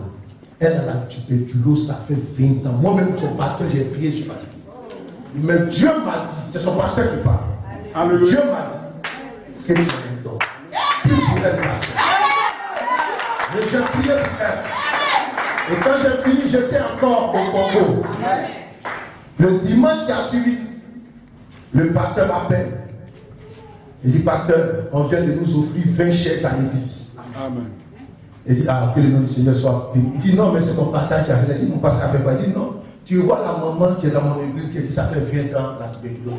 elle a la tuberculose, ça fait 20 ans. Moi-même, son pasteur, j'ai prié, je suis fatigué. Mais Dieu m'a dit, c'est son pasteur qui parle. Alléluia. Dieu m'a dit que tu es un don. Plus pour elle, pasteur. Mais j'ai prié pour elle. Et quand j'ai fini, j'étais encore au Congo. Le dimanche qui a suivi, le pasteur m'appelle. Il dit, pasteur, on vient de nous offrir 20 chaises à l'église. Amen. Il dit, ah, que le nom du Seigneur soit béni. Il dit, non, mais c'est ton pasteur qui a fait. Il dit, mon pasteur a fait quoi? Il dit, non. Tu vois la maman qui est dans mon église qui dit, ça fait 20 ans, la tuberculose.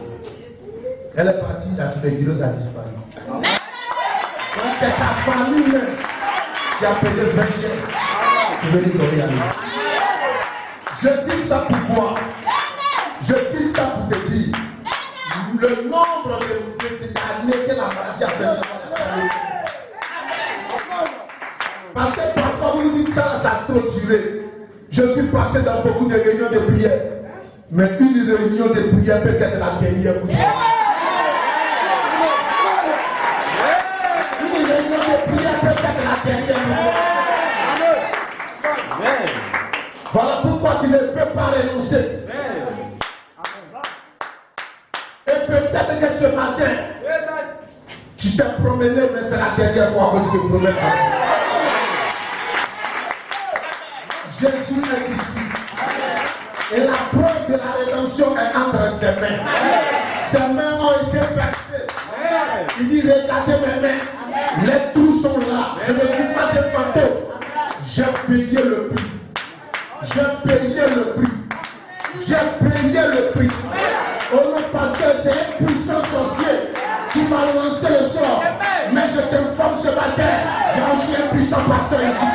Elle est partie, la tuberculose a disparu. Donc c'est sa famille même qui a payé 20 chèques pour venir donner à lui. Je dis ça pourquoi? Je dis ça pour te dire le nombre d'années que la maladie a fait sur la famille. Parce que parfois vous nous dites ça, ça a trop duré. Je suis passé dans beaucoup de réunions de prière. Mais une réunion de prière peut être la dernière pour toi. Une réunion de prière peut être la dernière pour toi. Voilà pourquoi tu ne peux pas renoncer. Et peut-être que ce matin, tu t'es promené, mais c'est la dernière fois que tu te promènes. Jésus est ici. Et la preuve de la rédemption est entre ses mains. Ses mains ont été percées. Il dit, regardez mes mains. Les trous sont là. Je ne suis pas un fantôme. J'ai payé le prix. J'ai payé le prix. J'ai payé le prix. Oh non, parce que c'est un puissant sorcier qui m'a lancé le sort. Mais je t'informe ce matin, il y a aussi un puissant pasteur ici.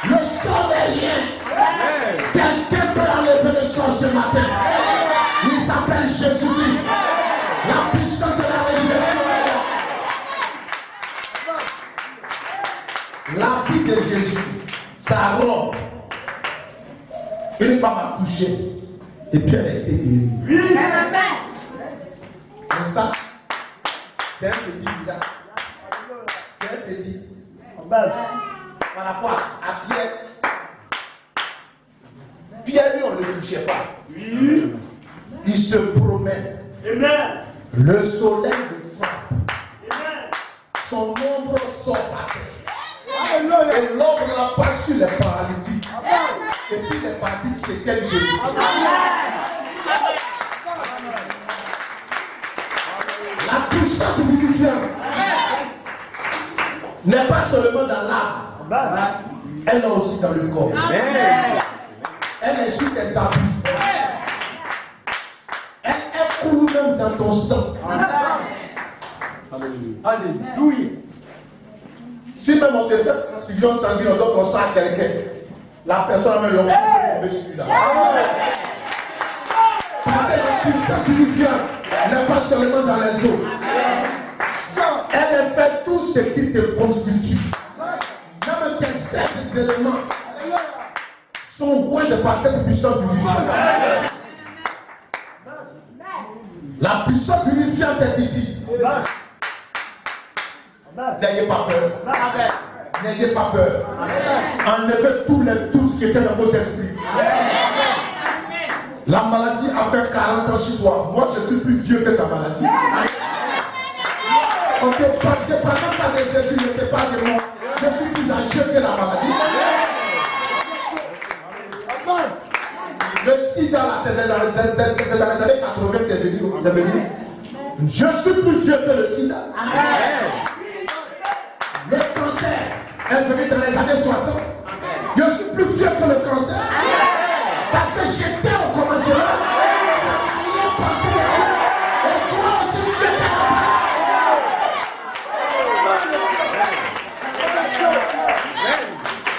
Le sort est rien. Quelqu'un peut enlever le sort ce matin. Il s'appelle Jésus-Christ. La puissance de la résurrection est là. La vie de Jésus, sa robe. Une femme a touché. Et puis elle a été guérie. Mais ça, c'est un petit village. C'est un petit. Par rapport à Pierre. Pierre, lui, on ne le touchait pas. Il se promène. Le soleil le frappe. Son ombre sort à terre. Et l'ombre n'a pas sur les paralytiques. Et puis les paralytiques se tiennent debout. La puissance vivifiante n'est pas seulement dans l'âme, elle est aussi dans le corps. Elle est sur tes habits. Elle coule même dans ton sang. Alléluia. Si même on te fait transfusion sanguine, on donne ton sang à quelqu'un, la personne a même l'onction de tomber celui-là. Parce que la puissance vivifiante n'est pas seulement dans les eaux. Elle fait tout ce qui te constitue. Même tes 7 éléments sont loin de passer cette puissance vivifiante. La puissance vivifiante est ici. N'ayez pas peur. N'ayez pas peur. Enlevez tous les doutes qui étaient dans vos esprits. La maladie a fait 40 ans chez toi. Moi, je suis plus vieux que ta maladie. On ne te parle pas de Jésus, ne te parle de moi. Je suis plus âgé que la maladie. Le sida, là, c'est dans les années 80, c'est venu. Je suis plus vieux que le sida. Le cancer est venu dans les années 60. Je suis plus vieux que le cancer. Parce que j'étais au commencement. Et toi aussi, tu étais là-bas.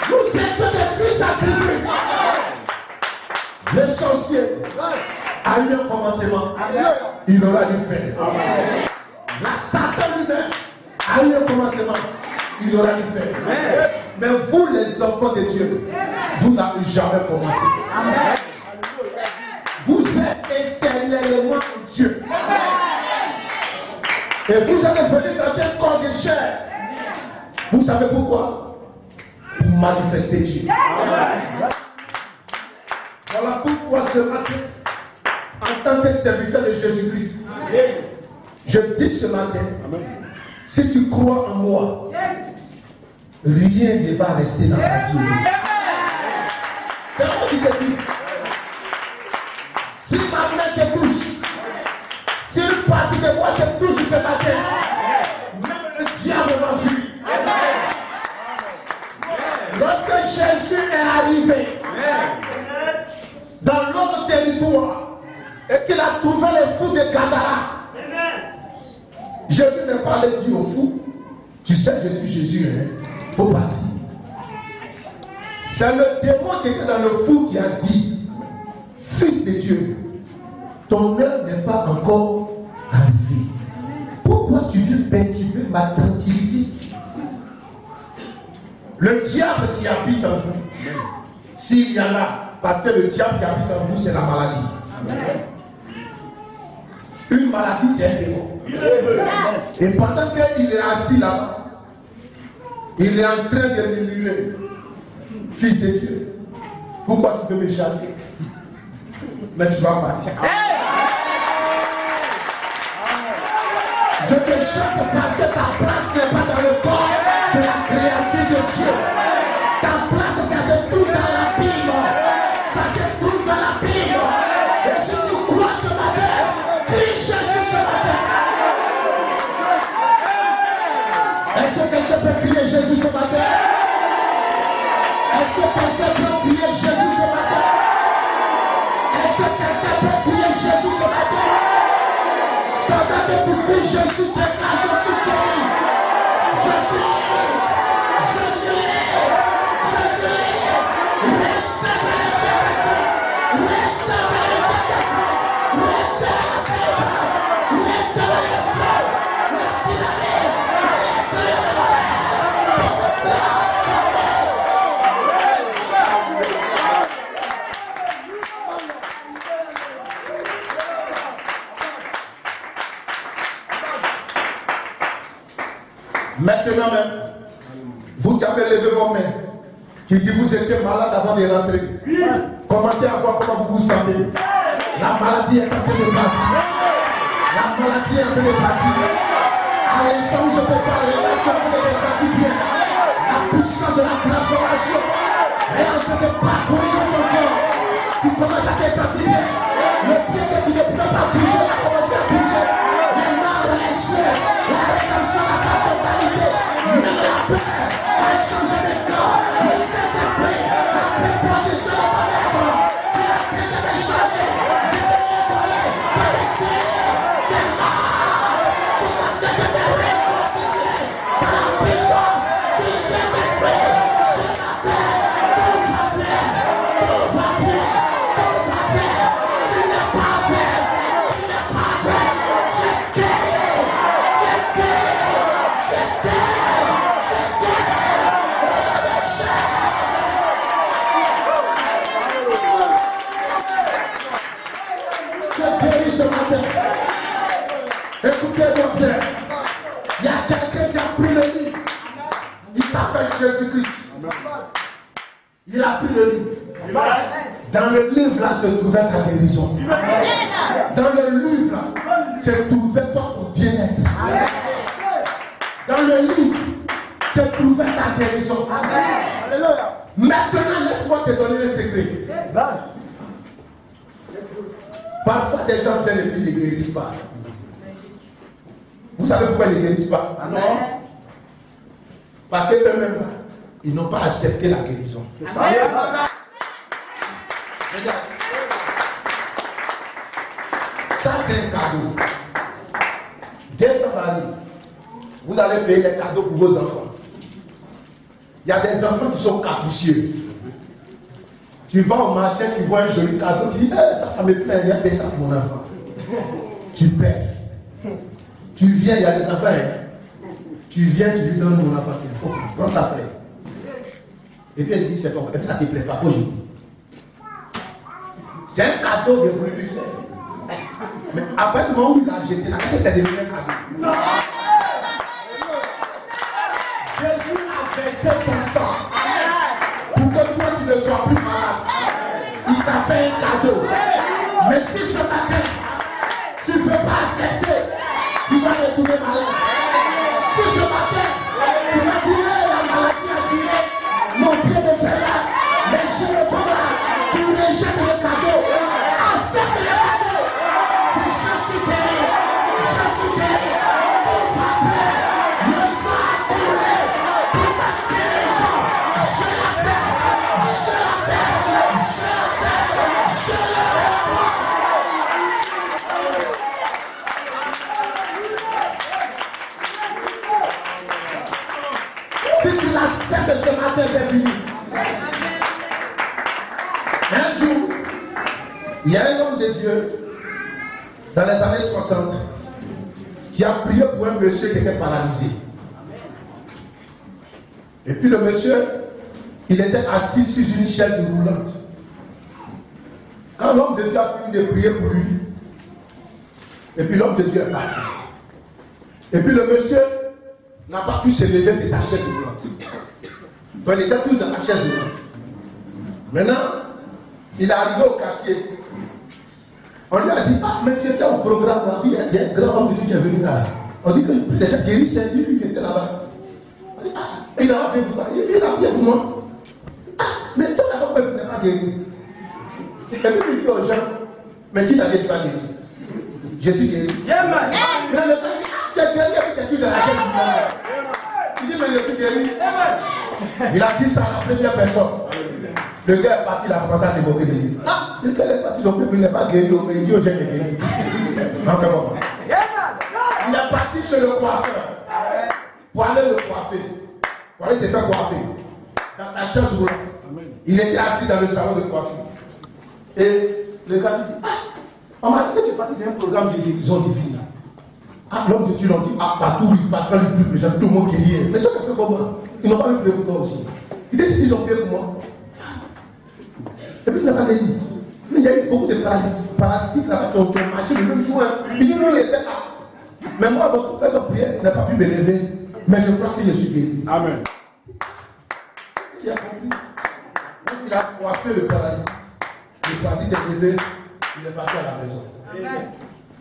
Nous étions des fils agrippés. Le sorcier a eu un commencement. Il aura une fin. La Satan lui-même a eu un commencement. Il aura une fin. Mais vous, les enfants de Dieu, vous n'avez jamais commencé. Vous êtes éternellement Dieu. Et vous êtes venus dans un corps de chair. Vous savez pourquoi? Pour manifester Dieu. Voilà pourquoi ce matin, en tant que serviteur de Jésus-Christ, je dis ce matin, si tu crois en moi, rien ne va rester dans ta vie aujourd'hui. C'est moi qui te dis. Si ma main te touche, si une partie de moi te touche ce matin, même le diable va fuir. Lorsque Jésus est arrivé dans notre territoire et qu'il a trouvé les fous de Gadara, Jésus n'a pas dit aux fous, tu sais, je suis Jésus, il faut partir. C'est le démon qui était dans le fou qui a dit, Fils de Dieu, ton heure n'est pas encore arrivée. Pourquoi tu viens perturber ma tranquillité? Le diable qui habite en vous, s'il y en a, parce que le diable qui habite en vous, c'est la maladie. Une maladie, c'est un démon. Et pendant qu'il est assis là-bas, il est en train de murmurer, Fils de Dieu, pourquoi tu veux me chasser? Mais tu vas partir. Je te chasse parce que ta place n'est pas dans le corps de la créature de Dieu. Ta place, ça se trouve dans la Bible. Ça se trouve dans la Bible. Et si tu crois ce matin, crie Jésus ce matin. Est-ce que quelqu'un peut crier Jésus ce matin? Est-ce que quelqu'un peut crier Jésus ce matin? Est-ce que quelqu'un peut crier Jésus ce matin? Pendant que tu cries Jésus, tes mains, je suis guéri. Je suis maintenant même, vous qui avez levé vos mains, qui dit vous étiez malade avant de rentrer, commencez à voir comment vous vous sentez. La maladie est en train de partir. La maladie est en train de partir. À l'instant où je peux parler, là, tu es en train de sentir bien. La puissance de la transformation est en train de parcourir ton corps. Tu commences à te sentir bien. Le pied que tu ne peux pas bouger va commencer à bouger. Les mains, les Écoutez-moi bien. Il y a quelqu'un qui a pris le livre. Il s'appelle Jésus-Christ. Il a pris le livre. Dans le livre là se trouvait ta guérison. Dans le livre là se trouvait ton bien-être. Dans le livre se trouvait ta guérison. Maintenant, laisse-moi te donner un secret. Parfois, des gens viennent et puis ils ne guérissent pas. Vous savez pourquoi ils ne guérissent pas? Parce qu'eux-mêmes, ils n'ont pas accepté la guérison. C'est ça. Regarde. Ça, c'est un cadeau. Dès ça va arriver, vous allez payer les cadeaux pour vos enfants. Il y a des enfants qui sont capricieux. Tu vas au marché, tu vois un joli cadeau, tu dis, ça me plaît, viens payer ça pour mon enfant. Tu paies. Tu viens, il y a des enfants, tu viens, tu lui donnes mon enfant, tu dis, prends ça, frère. Et puis elle dit, c'est bon, et puis ça ne te plaît pas, faut jouer. C'est un cadeau que vous lui faire. Mais après le moment où il l'a jeté, là, qu'est-ce que c'est devenu un cadeau? Non. Jésus a versé son sang pour que toi tu ne sois plus malade. Il t'a fait un cadeau. Mais si ce matin tu ne veux pas accepter, tu vas retourner malade. Si ce matin tu vas dire la maladie a tué, mon pied me fait mal, mais je ne fais pas. Tu rejettes le cadeau. Accepte le cadeau. Je suis guéri. Je suis guéri. On va plaire. Le sang a coulé pour ta guérison. Je l'accepte. Je l'accepte. Je l'accepte. Je le reçois. Si tu l'acceptes ce matin, c'est fini. Un jour, il y a un homme de Dieu dans les années 60 qui a prié pour un monsieur qui était paralysé. Et puis le monsieur, il était assis sur une chaise roulante. Quand l'homme de Dieu a fini de prier pour lui, et puis l'homme de Dieu est parti. Et puis le monsieur n'a pas pu se lever de sa chaise roulante. Donc il était tout dans sa chaise roulante. Maintenant, il est arrivé au quartier. On lui a dit, ah, mais tu étais au programme là, il y a un grand homme de Dieu qui est venu là. On dit que les gens guérissent, c'est lui qui était là-bas. On dit, ah, il a appelé pour toi. Il a appelé pour moi. Ah, mais toi d'abord, tu n'es pas guéri. Et puis il dit aux gens, mais qui t'a dit que tu vas guérir? Je suis guéri. Yeah, man. Mais le temps dit, ah, tu es guéri, et puis tu es dans la chaise. Il dit, mais je suis guéri. Il a dit ça à la première personne. Le gars est parti, il a commencé à se moquer de lui. Ah, le gars est parti, il n'est pas guéri, mais il dit aux gens qu'il est guéri. Enfin bon. Il est parti chez le coiffeur pour aller le coiffer. Pour aller se faire coiffer. Dans sa chaise roulante. Il était assis dans le salon de coiffure. Et le gars dit, ah, on m'a dit que tu es parti d'un programme de guérison divine. Ah, l'homme de Dieu l'a dit, ah, partout où il passe, quand il prie, tout le monde guérit. Mais toi, tu as fait comme moi. Ils n'ont pas eu prier pour toi aussi. Il dit, si ils ont prié pour moi. Et puis il n'a pas guéri. Mais il y a eu beaucoup de paralytiques là-bas qui ont marché le même jour. Il dit, lui, il était là. Mais moi, votre père de prière, il n'a pas pu me lever. Mais je crois que je suis guéri. Amen. Qui a compris? Donc il a coiffé le paradis. Le paradis s'est levé, il est parti à la maison.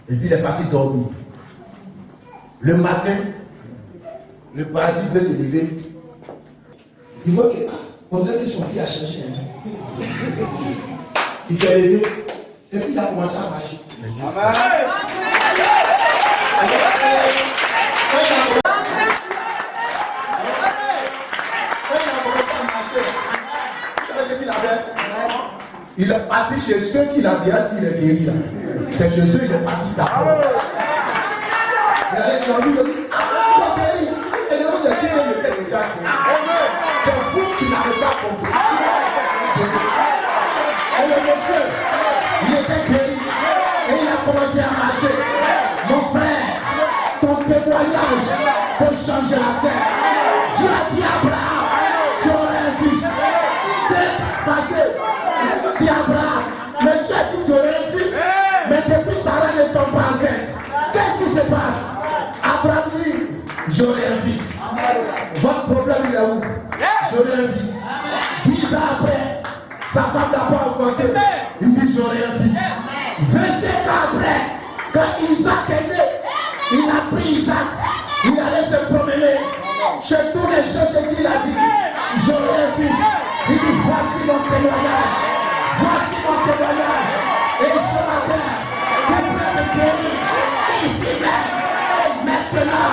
Et puis il est parti dormir. Le matin, le paradis veut se lever. Il voit que, on dirait que son pied a changé. Il s'est levé, et puis il a commencé à marcher. Il est parti chez ceux qui l'ont dit qu'il est guéri là. C'est chez eux qu'il est parti d'abord. Il allait dire, il dit, ah, tu es guéri. Et le monde a dit qu'il était déjà guéri. C'est vous qui n'avez pas compris. Et le monsieur, il était guéri. Et il a commencé à marcher. Mon frère, ton témoignage peut changer la scène. Dieu a dit à Abraham, tu aurais un fils. Peut-être passé. Dit Abraham, mais tu as dit tu aurais un fils. Mais depuis Sarah ne tombe pas enceinte. Qu'est-ce qui se passe? Abraham dit, j'aurai un fils. Votre problème, il est où? J'aurai un fils. 10 ans après, sa femme n'a pas enfanté. Il dit, j'aurai un fils. 25 ans après, quand Isaac est né, il a pris Isaac. Il allait se promener. Chez tous les gens, chez qui il a dit, j'aurai un fils. Il dit, voici mon témoignage. Voici mon témoignage. Et ce matin, tu peux me guérir ici même. Et maintenant,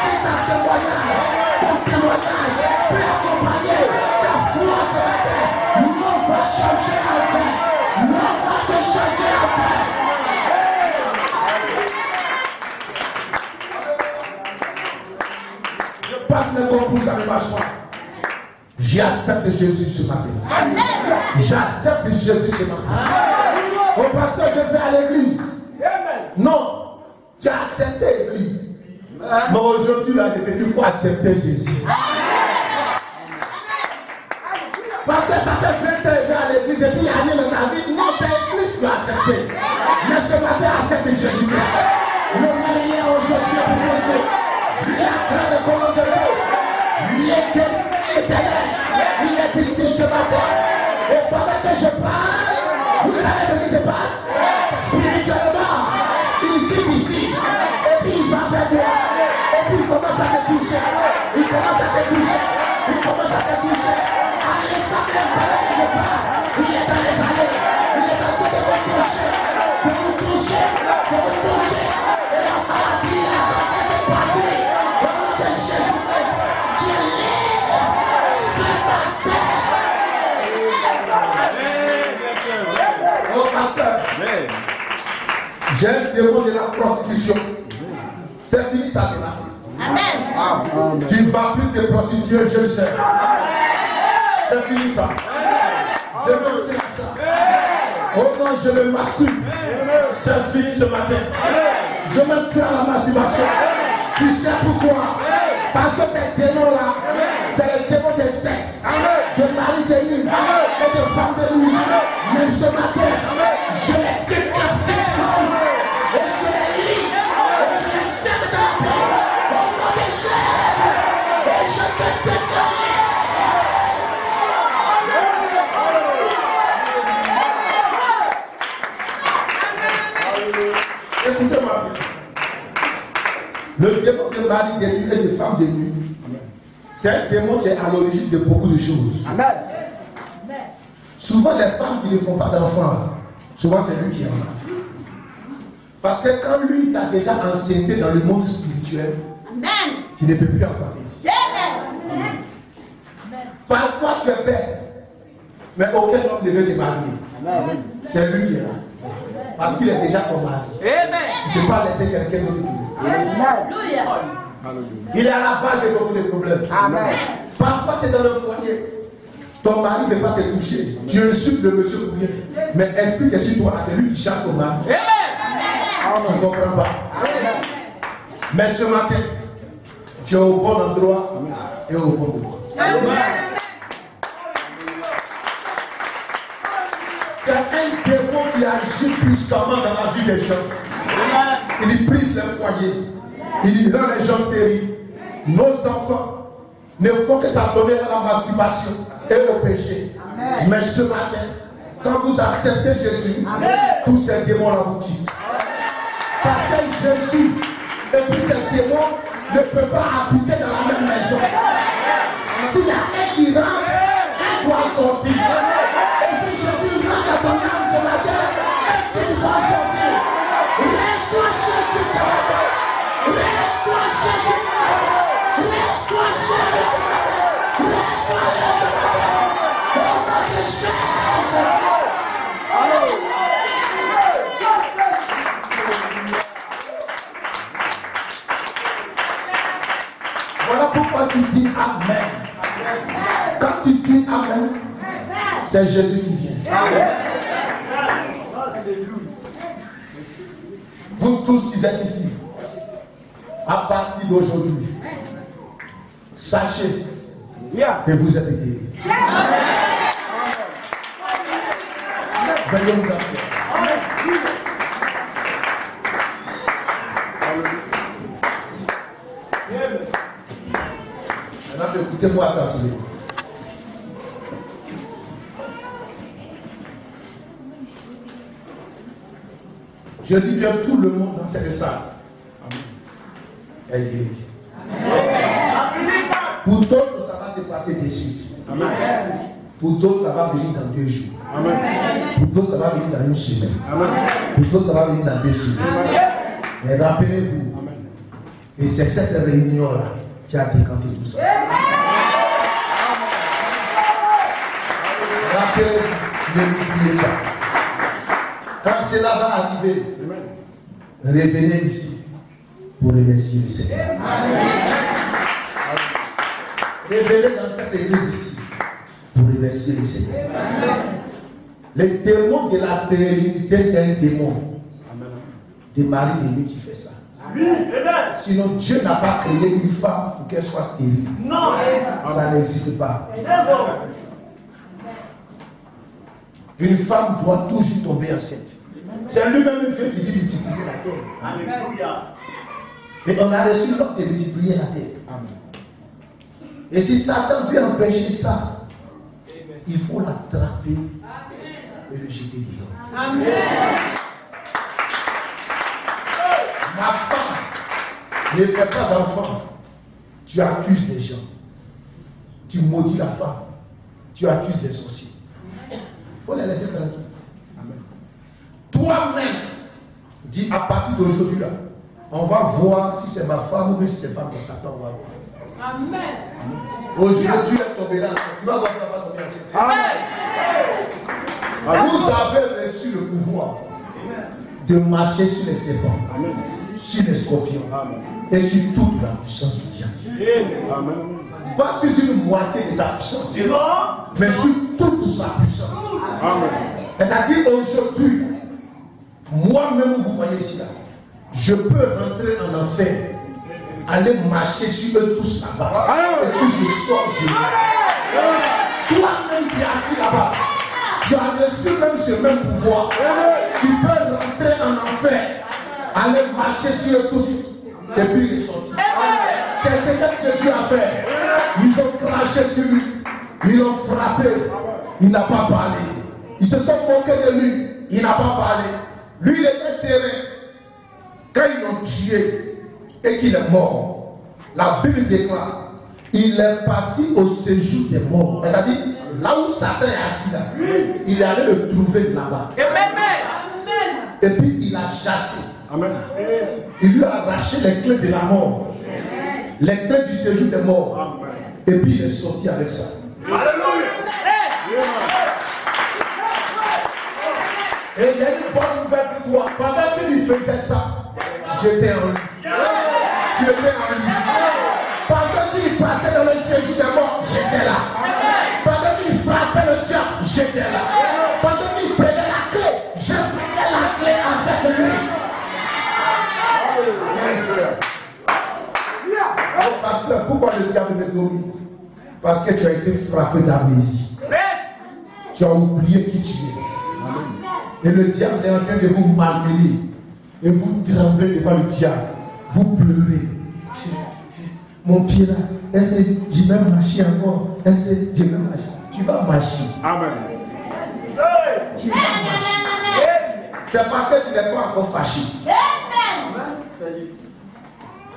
c'est ta témoignage. Ton témoignage peut accompagner ta foi ce matin. L'on va changer en paix. L'on va se changer en paix. Je passe le concours, ça ne marche pas. J'accepte Jésus ce matin. J'accepte Jésus ce matin. Oh pasteur, je vais à l'église. Non, tu as accepté l'église. Mais aujourd'hui, là, il faut accepter Jésus. Parce que ça fait 20 ans que je vais à l'église et puis il y a rien dans ta vie. Non, c'est l'église que tu as accepté. Mais ce matin, accepte Jésus-Christ. Le meilleur aujourd'hui pour pécher. La grande colonne de l'eau. Il est ici ce matin. Et pendant que je parle, vous savez ce qui se passe? Spirituellement, il quitte ici. Et puis il va vers toi. Et puis il commence à te toucher. Il commence à te toucher. Il commence à te toucher. À l'instant même, pendant que je parle, il est dans les allées. Il est en train de vous toucher. De vous toucher. De vous toucher. Et la maladie, la maladie de partir. Au nom de Jésus-Christ, tu es libre. Ce matin. Oh pasteur, j'ai un démon de la prostitution. C'est fini ça, c'est la fin. Amen. Tu ne vas plus te prostituer, je le sais. C'est fini ça. Je me fais ça. Oh non, je me masturbe. C'est fini ce matin. Je me fais à la masturbation. Tu sais pourquoi? Parce que ces démons-là, c'est le démon de sexe, de mari de nuit et de femme de nuit. Mais ce matin, je les tiens captifs ici. Et je les lis. Et je les tiens dans la paix. Au nom de Jésus. Et je te déclare. Écoutez-moi bien. Le démon de mari de nuit et de femme de nuit, c'est un démon qui est à l'origine de beaucoup de choses. Amen. Souvent, les femmes qui ne font pas d'enfants, souvent c'est lui qui en a. Parce que quand lui t'a déjà enceinté dans le monde spirituel, Amen. tu ne peux plus enfanter. Amen. Parfois, tu es père, mais aucun homme ne veut te marier. C'est lui qui est là. Parce qu'il est déjà ton mari. Tu ne peux pas laisser quelqu'un d'autre. Alléluia. Il est à la base de beaucoup de problèmes. Amen. Parfois, tu es dans le foyer. Ton mari ne veut pas te toucher. Tu insultes le monsieur pour rien. Mais explique que si toi, c'est lui qui chasse ton mari. Tu ne comprends pas. Mais ce matin, tu es au bon endroit et au bon endroit. Il y a un démon qui agit puissamment dans la vie des gens. Il brise les foyers. Il rend les gens stériles. Nos enfants ne font que s'adonner à la masturbation et au péché. Amen. Mais ce matin, quand vous acceptez Jésus, tous ces démons-là vous quittent. Parce que Jésus et puis ces démons ne peuvent pas habiter dans la même maison. S'il y a un qui rentre, un doit sortir. Et si Jésus rentre dans ton âme ce matin, un qui doit sortir. Laisse-toi Jésus ce matin. Laisse-toi Jésus ce matin. Laisse-toi Jésus ce matin. Laisse-toi Jésus ce matin. Au nom de Jésus. Voilà pourquoi tu dis Amen. Quand tu dis Amen, c'est Jésus qui vient. Vous tous qui êtes ici, à partir d'aujourd'hui, sachez que vous êtes guéris. Veuillez vous asseoir. maintenant, écoutez-moi attentivement. Je dis bien tout le monde dans cette salle. Elle guérit. Pour d'autres, ça va se passer de suite. Amen. Pour d'autres, ça va venir dans 2 jours. Amen. Pour d'autres, ça va venir dans 1 semaine. Amen. Pour d'autres, ça va venir dans 2 semaines. Et rappelez-vous, et c'est cette réunion-là qui a décanté tout ça. Rappelez-vous, ne l'oubliez pas. Quand cela va arriver, revenez ici pour remercier le Seigneur. Revenez dans cette église ici pour remercier le Seigneur. Le démon de la stérilité, c'est un démon de mari d'Élie qui fait ça. Sinon, Dieu n'a pas créé une femme pour qu'elle soit stérile. Non. Ça n'existe pas. Une femme doit toujours tomber enceinte. C'est lui-même Dieu qui dit multiplier la terre. Alléluia. Et on a reçu l'ordre de multiplier la terre. Et si Satan veut empêcher ça, il faut l'attraper et le jeter dehors. Amen. Ma femme, ne fais pas d'enfant. Tu accuses les gens. Tu maudis la femme. Tu accuses les sorciers. Il faut les laisser tranquilles. Toi-même, dis à partir d'aujourd'hui là, on va voir si c'est ma femme ou si c'est femme de Satan, on va voir. Amen. Aujourd'hui, tu es tombé là, tu vas voir si tu vas tomber enceinte. Vous avez reçu le pouvoir de marcher sur les serpents, sur les scorpions et sur toute la puissance du diable. Pas sur une moitié de sa puissance, mais sur toute sa puissance. C'est-à-dire aujourd'hui, moi-même, vous voyez ici là, je peux rentrer en enfer, aller marcher sur eux tous là-bas, et puis je sors de là. Toi-même qui es assis là-bas, tu as reçu même ce même pouvoir. Tu peux rentrer en enfer, aller marcher sur eux tous, et puis les sortir. C'est ce que Jésus a fait. Ils ont craché sur lui, ils l'ont frappé, il n'a pas parlé. Ils se sont moqués de lui, il n'a pas parlé. Lui, il était serré. Quand ils l'ont tué et qu'il est mort, la Bible déclare, il est parti au séjour des morts. C'est-à-dire, là où Satan est assis là, il est allé le trouver là-bas. Et puis il a chassé. Il lui a arraché les clés de la mort. Les clés du séjour des morts. Et puis il est sorti avec ça. Alléluia. Et il y a une bonne nouvelle pour toi. Pendant qu'il faisait ça, j'étais en lui. Tu étais en lui. Pendant qu'il partait dans le séjour des morts, j'étais là. Pendant qu'il frappait le diable, j'étais là. Pendant qu'il prenait la clé, je prenais la clé avec lui. Alors, pasteur, pourquoi le diable me domine? Parce que tu as été frappé d'amnésie. Tu as oublié qui tu es. Et le diable est en train de vous malmener. Et vous tremblez devant le diable. Vous pleurez. Mon pied là, est-ce que je vais marcher encore? Est-ce que je vais marcher? Tu vas marcher. Amen. Tu vas marcher. C'est parce que tu n'es pas encore fâché.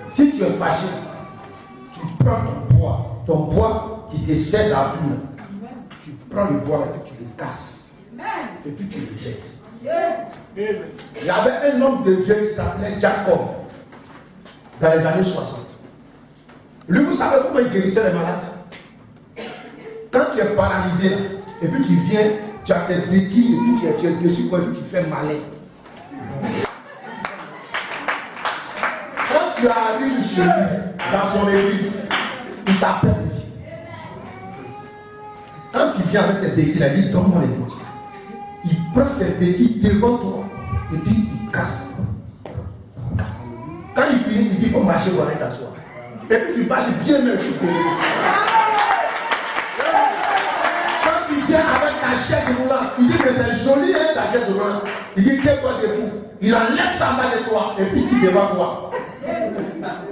Si tu es fâché, tu prends ton bois qui te sert d'argile. Tu prends le bois et tu le casses. Et puis tu le jettes. Il y avait un homme de Dieu qui s'appelait Jacob dans les années 60. Lui, vous savez comment il guérissait les malades? Quand tu es paralysé là, et puis tu viens, tu as tes béquilles, et puis tu es dessus, et puis tu fais malin. Quand tu arrives chez lui, dans son église, il t'appelle. Quand tu viens avec tes béquilles, il a dit donne-moi les béquilles. Il prend tes béquilles devant toi et puis il casse. Quand il finit, il dit il faut marcher pour aller t'asseoir. Et puis tu marches bien même. Quand tu viens avec ta chaise roulante, il dit que c'est joli hein, ta chaise roulante. Il dit tiens-toi debout. Il enlève sa main de toi et puis il dit devant toi.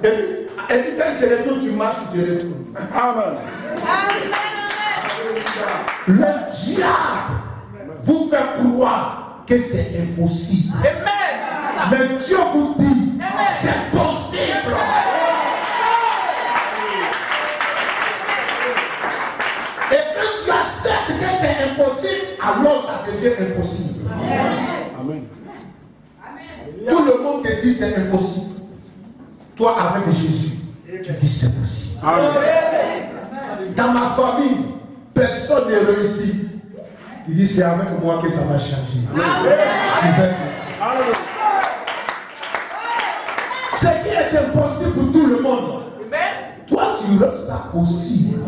Et puis Et puis quand il se retourne, tu marches, tu te retournes. Amen. Le diable vous fait croire que c'est impossible. Amen. Mais Dieu vous dit, c'est possible. Et quand tu acceptes que c'est impossible, alors ça devient impossible. Amen. Tout le monde te dit c'est impossible. Toi avec Jésus, tu dis c'est possible. Amen. Dans ma famille, personne n'est réussi. Il dit c'est avec moi que ça va changer. Je vais réussir. Ce qui est impossible pour tout le monde, toi tu rends ça possible.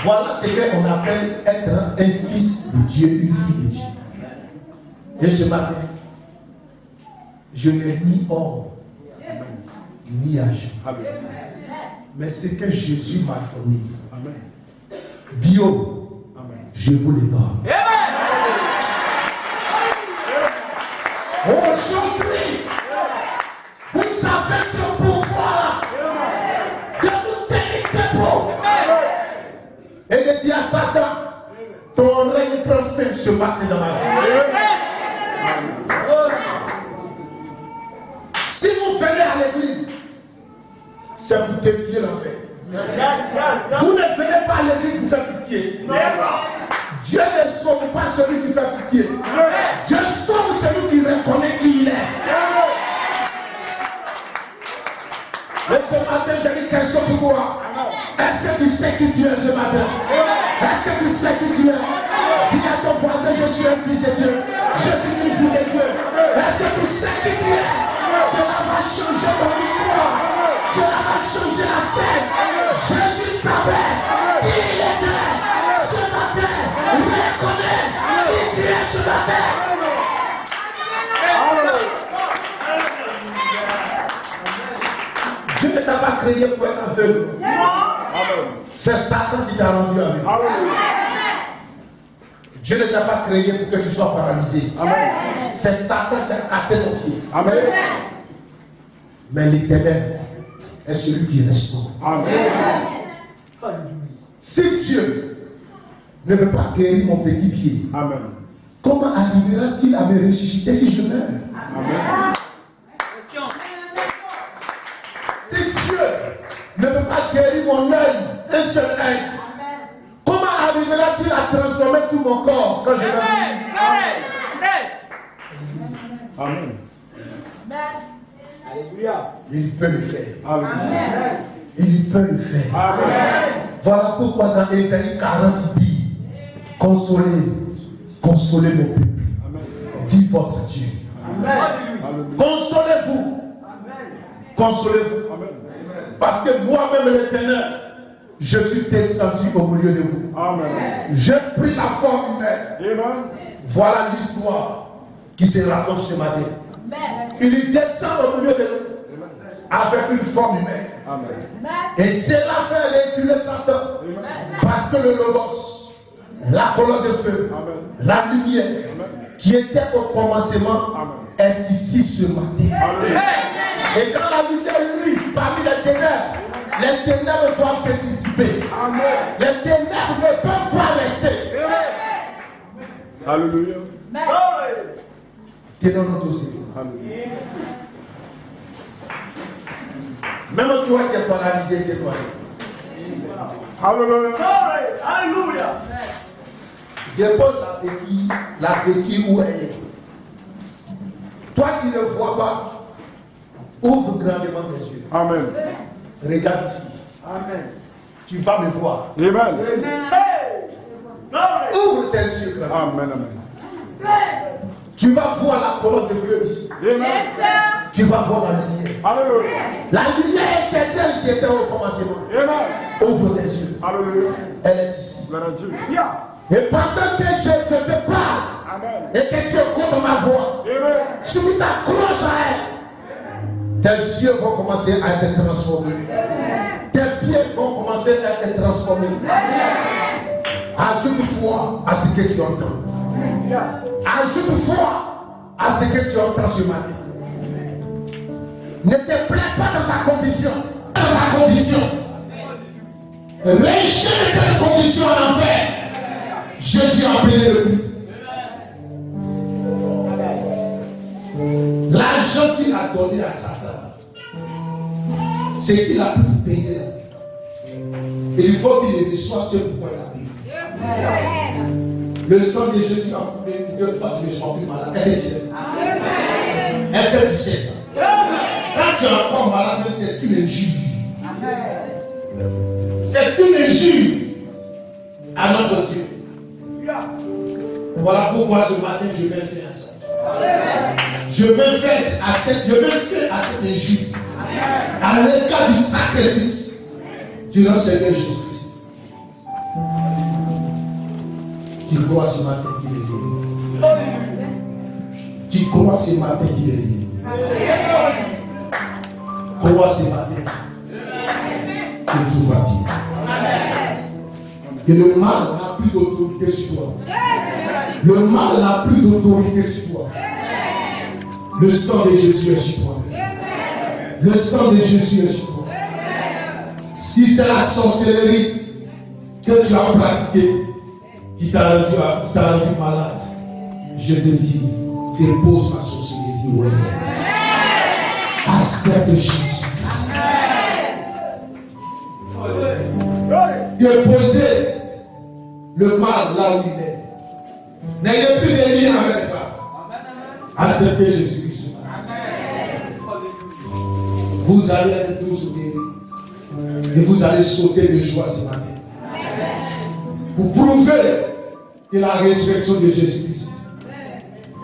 Voilà ce qu'on appelle être un fils de Dieu, une fille de Dieu. Et ce matin, je n'ai ni or, ni argent. Mais ce que Jésus m'a donné, bio, je vous le donne. Aujourd'hui, vous avez ce pouvoir de vous tenir debout et de dire à Satan, ton règne prend fin ce matin dans ma vie. Si vous venez à l'église, c'est pour défier l'enfer. Vous ne venez pas à l'église pour faire pitié. Dieu ne sauve pas celui qui fait pitié. Dieu sauve celui qui reconnaît qui il est. Et ce matin, j'ai une question pour toi. Est-ce que tu sais qui tu es ce matin? Est-ce que tu sais qui tu es? Dis à ton voisin, je suis un fils de Dieu. Je suis une fille de Dieu. Est-ce que tu sais qui tu es? Cela va changer ton histoire. Cela va changer la scène. Jésus savait qui il était. Ce matin, reconnais qui tu es ce matin. Dieu ne t'a pas créé pour être aveugle. C'est Satan qui t'a rendu aveugle. Dieu ne t'a pas créé pour que tu sois paralysé. C'est Satan qui a cassé ton pied. Mais l'Éternel est celui qui restaure. Si Dieu ne veut pas guérir mon petit pied, comment arrivera-t-il à me ressusciter si je meurs? Si Dieu ne veut pas guérir mon œil, un seul œil, comment arrivera-t-il à transformer tout mon corps quand je vais mourir? Il peut le faire. Il peut le faire. Voilà pourquoi dans Ésaïe 40 il dit, consolez, consolez mon peuple. Dit votre Dieu. Consolez-vous. Consolez-vous. Parce que moi-même l'Éternel, je suis descendu au milieu de vous. J'ai pris la forme humaine. Voilà l'histoire qui se raconte ce matin. Il descend au milieu de nous avec une forme humaine. Et cela fait reculer Satan. Parce que le logos, la colonne de feu, la lumière qui était au commencement est ici ce matin. Et quand la lumière lui, parmi les ténèbres doivent se dissiper. Les ténèbres ne peuvent pas rester. Alléluia. Tenons-nous tous. Même toi qui es paralysé, tu es paralysé. Alléluia. Dépose la béquille où elle est. Toi qui ne vois pas, ouvre grandement tes yeux. Amen. Regarde ici. Amen. Tu vas me voir. Amen. Ouvre tes yeux grandement. Amen. Tu vas voir la colonne de feu ici. Amen. Tu vas voir la lumière. Alléluia. La lumière était telle qui était au commencement. Amen. Ouvre tes yeux. Alléluia. Elle est ici. Gloire à Dieu. Et pendant que je te parle Amen. et que tu écoutes ma voix, Amen. si tu t'accroches à elle, tes yeux vont commencer à être transformés. Tes pieds vont commencer à être transformés. Ajoute foi à ce que tu entends. Ajoute foi à ce que tu entends ce matin. Ne te plains pas dans ta condition. Dans ta condition. Rejette cette condition en enfer. Jésus a payé le prix. L'argent qu'il a donné à Satan, c'est qu'il a pu payer. Et il faut qu'il le reçoive, c'est pourquoi il a payé. Le sang de Jésus a coupé que toi tu ne sois plus malade. Est-ce que tu sais ça? Est-ce que tu sais ça? Quand tu es encore malade, c'est une injure. C'est une injure à notre Dieu. Voilà pourquoi ce matin je vais faire ça. Je vais faire à cette injure, à l'égard du sacrifice du Seigneur Jésus-Christ. Qui croit ce matin qu'il est guéri. Qui croit ce matin qu'il est guéri. Crois ce matin que tout va bien. Que le mal n'a plus d'autorité sur toi. Le mal n'a plus d'autorité sur toi. Le sang de Jésus est sur toi. Le sang de Jésus est sur toi. Si c'est la sorcellerie que tu as pratiquée qui t'a rendu malade, je te dis, dépose la sorcellerie où elle est. Accepte Jésus-Christ. Déposez le mal là où il est. N'ayez plus de lien avec ça. Acceptez Jésus-Christ. Vous allez être tous guéris. Et vous allez sauter de joie ce matin. Pour prouver que la résurrection de Jésus-Christ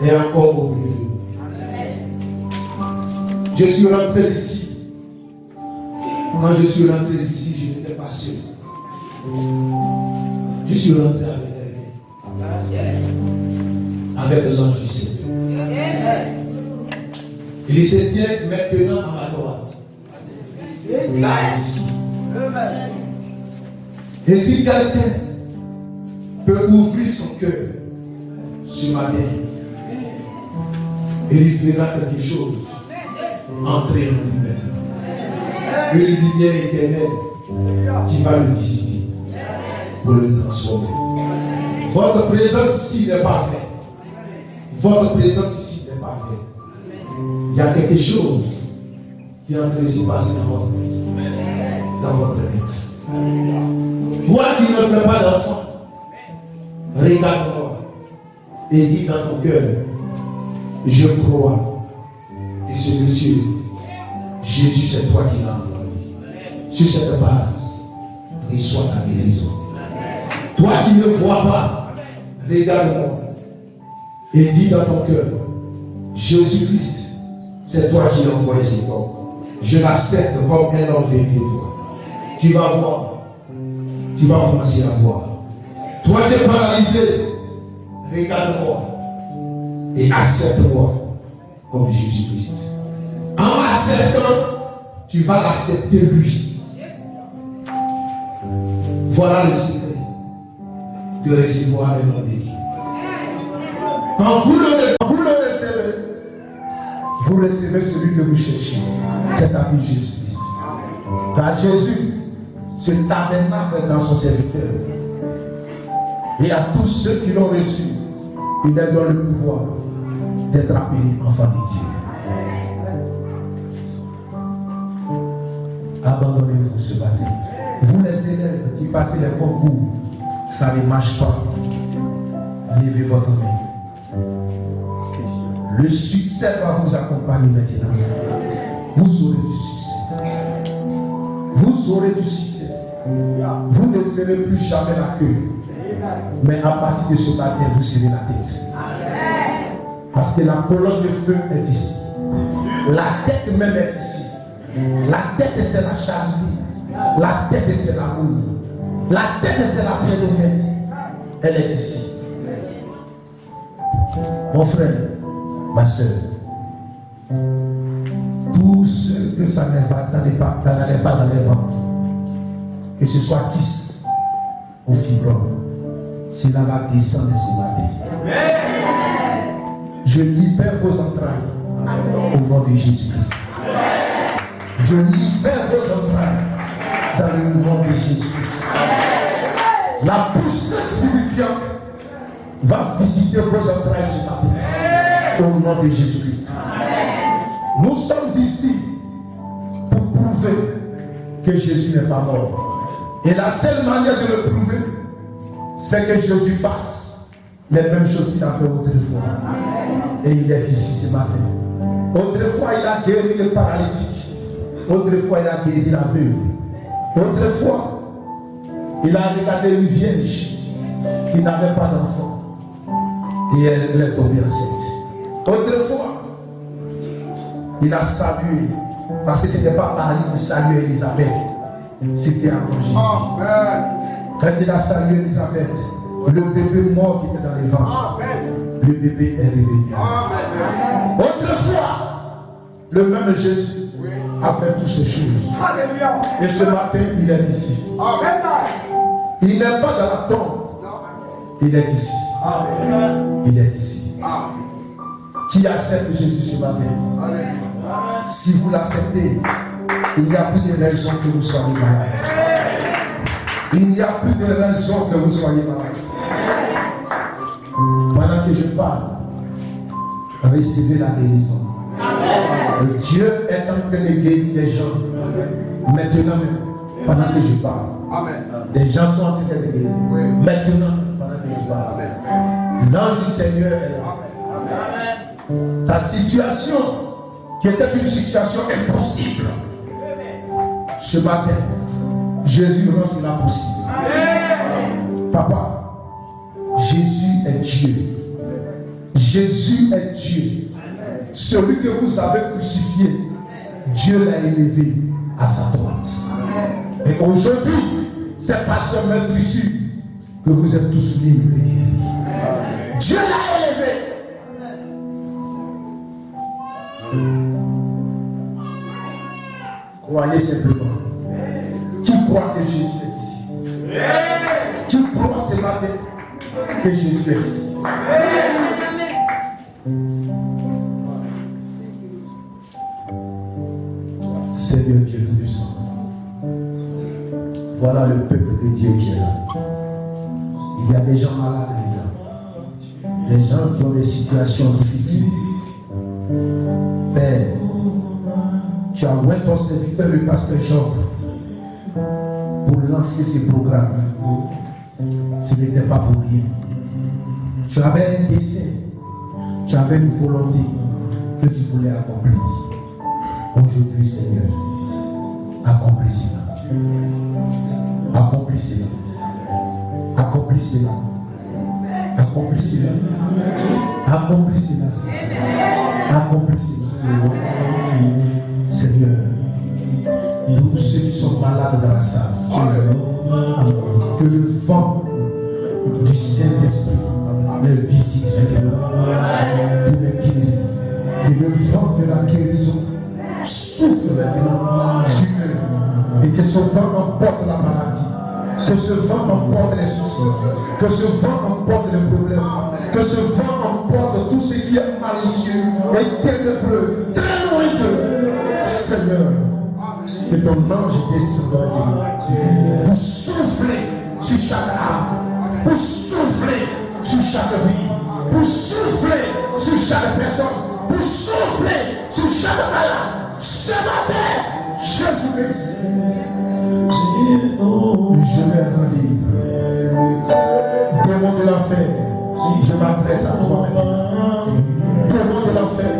est encore au milieu de vous. Je suis rentré ici. Quand je suis rentré ici, je n'étais pas seul. Je suis rentré avec l'ange du Seigneur. Il se tient maintenant à ma droite. Là, ici. Et si quelqu'un peut ouvrir son cœur ce matin, et il verra quelque chose entrer en lui maintenant. Une lumière éternelle qui va le visiter pour le transformer. Votre présence ici n'est pas vraie. Votre présence ici n'est pas vraie. Il y a quelque chose qui est en train de se passer dans votre vie, dans votre être. Toi qui ne fais pas d'enfant, regarde-moi et dis dans ton cœur, je crois que ce monsieur, Jésus, c'est toi qui l'as envoyé. Sur cette base, reçois ta guérison. Toi qui ne vois pas, regarde-moi et dis dans ton cœur, Jésus-Christ, c'est toi qui l'as envoyé cet homme. Je l'accepte comme un homme venu de toi. Tu vas voir. Tu vas commencer à voir. Toi qui es paralysé, regarde-moi et accepte-moi comme Jésus-Christ. En acceptant, tu vas l'accepter lui. Voilà le secret de recevoir les noms de Dieu. Quand vous le recevez, vous recevez celui que vous cherchez, c'est-à-dire Jésus-Christ. Car Jésus se tabernacle dans son serviteur. Et à tous ceux qui l'ont reçu, il leur donne le pouvoir d'être appelés enfants de Dieu. Abandonnez-vous ce matin. Vous les élèves qui passez les concours, ça ne marche pas. Levez votre main. Le succès va vous accompagner maintenant. Vous aurez du succès. Vous aurez du succès. Vous ne serez plus jamais la queue. Mais à partir de ce matin, vous serez la tête. Parce que la colonne de feu est ici. La tête même est ici. La tête c'est la charité. La tête c'est l'amour. La tête c'est la pierre de fête. Elle est ici. Mon frère, ma soeur, tous ceux que ça n'allait pas dans les ventres, que ce soit kiss ou fibrome, cela va descendre ce matin. Je libère vos entrailles au nom de Jésus-Christ. Je libère vos entrailles dans le nom de Jésus-Christ. La puissance vivifiante va visiter vos entrailles ce matin. Au nom de Jésus-Christ. Nous sommes ici pour prouver que Jésus n'est pas mort. Et la seule manière de le prouver, c'est que Jésus fasse les mêmes choses qu'il a fait autrefois. Et il est ici ce matin. Autrefois, il a guéri les paralytiques. Autrefois, il a guéri l'aveugle. Autrefois, il a regardé une vierge qui n'avait pas d'enfant. Et elle est tombée enceinte. Autrefois, il a salué, parce que ce n'était pas Marie qui saluait Elisabeth, c'était encore Jésus. Quand il a salué Elisabeth, le bébé mort qui était dans les ventres, le bébé est revenu. Autrefois, le même Jésus a fait toutes ces choses. Et ce matin, il est ici. Il n'est pas dans la tombe. Il est ici. Il est ici. Qui accepte Jésus ce matin? Si vous l'acceptez, il n'y a plus de raison que vous soyez malade. Il n'y a plus de raison que vous soyez malade. Pendant que je parle, recevez la guérison. Dieu est en train de guérir les gens. Maintenant même, pendant que je parle. Les gens sont en train de guérir. Maintenant, pendant que je parle. L'ange du Seigneur est là. Ta situation, qui était une situation impossible, ce matin, Jésus rend cela possible. Papa, Jésus est Dieu. Jésus est Dieu. Celui que vous avez crucifié, Dieu l'a élevé à sa droite. Et aujourd'hui, c'est par ce même ici que vous êtes tous libres et guéris. Dieu l'a élevé. Croyez simplement. Qui croit que Jésus est ici? Qui croit ce matin que Jésus est ici? Seigneur Dieu Tout-Puissant, voilà le peuple de Dieu qui est là. Il y a des gens malades là. Des gens qui ont des situations difficiles. Père, tu as ouvert ton serviteur le pasteur Jean pour lancer ce programme. Ce n'était pas pour rien. Tu avais un dessein, tu avais une volonté que tu voulais accomplir. Aujourd'hui, Seigneur, accomplis cela. Accomplis cela. Accomplis cela. Accomplis cela. Accomplis cela. Accomplis cela. Seigneur, tous ceux qui sont malades dans la salle, que le vent du Saint-Esprit les visite maintenant pour les guérir. Que le vent de la guérison souffle maintenant sur eux et que ce vent emporte la maladie, que ce vent emporte les soucis, que ce vent emporte les problèmes, que ce vent emporte tout ce qui est malicieux et ténébreux, très loin d'eux. Seigneur, que ton ange descende pour souffler sur chaque âme, pour souffler sur chaque vie, pour souffler sur chaque personne, pour souffler sur chaque malade. Ce matin, Jésus-Christ, je vais être libre. Démon de l'enfer, je m'adresse à toi maintenant. Démon de l'enfer,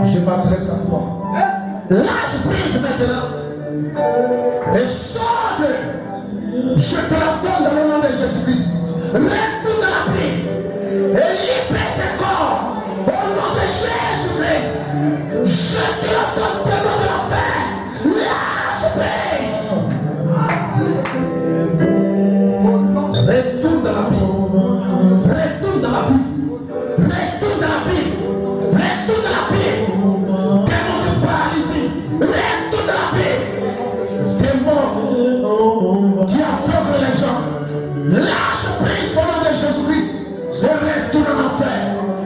je m'adresse à toi. Lâche prise maintenant et sors. Je te la donne dans le nom de Jésus-Christ. Retourne dans la vie et libère ses corps au nom de Jésus-Christ. Je te la donne dans le nom de l'enfer. Lâche prise. Retourne dans la vie. Retourne dans la vie. Retourne dans la vie. Retourne dans la vie. Démon de paralysie. Retourne dans la vie. Démon qui affronte les gens. Lâche prise au nom de Jésus-Christ. Et retourne en enfer.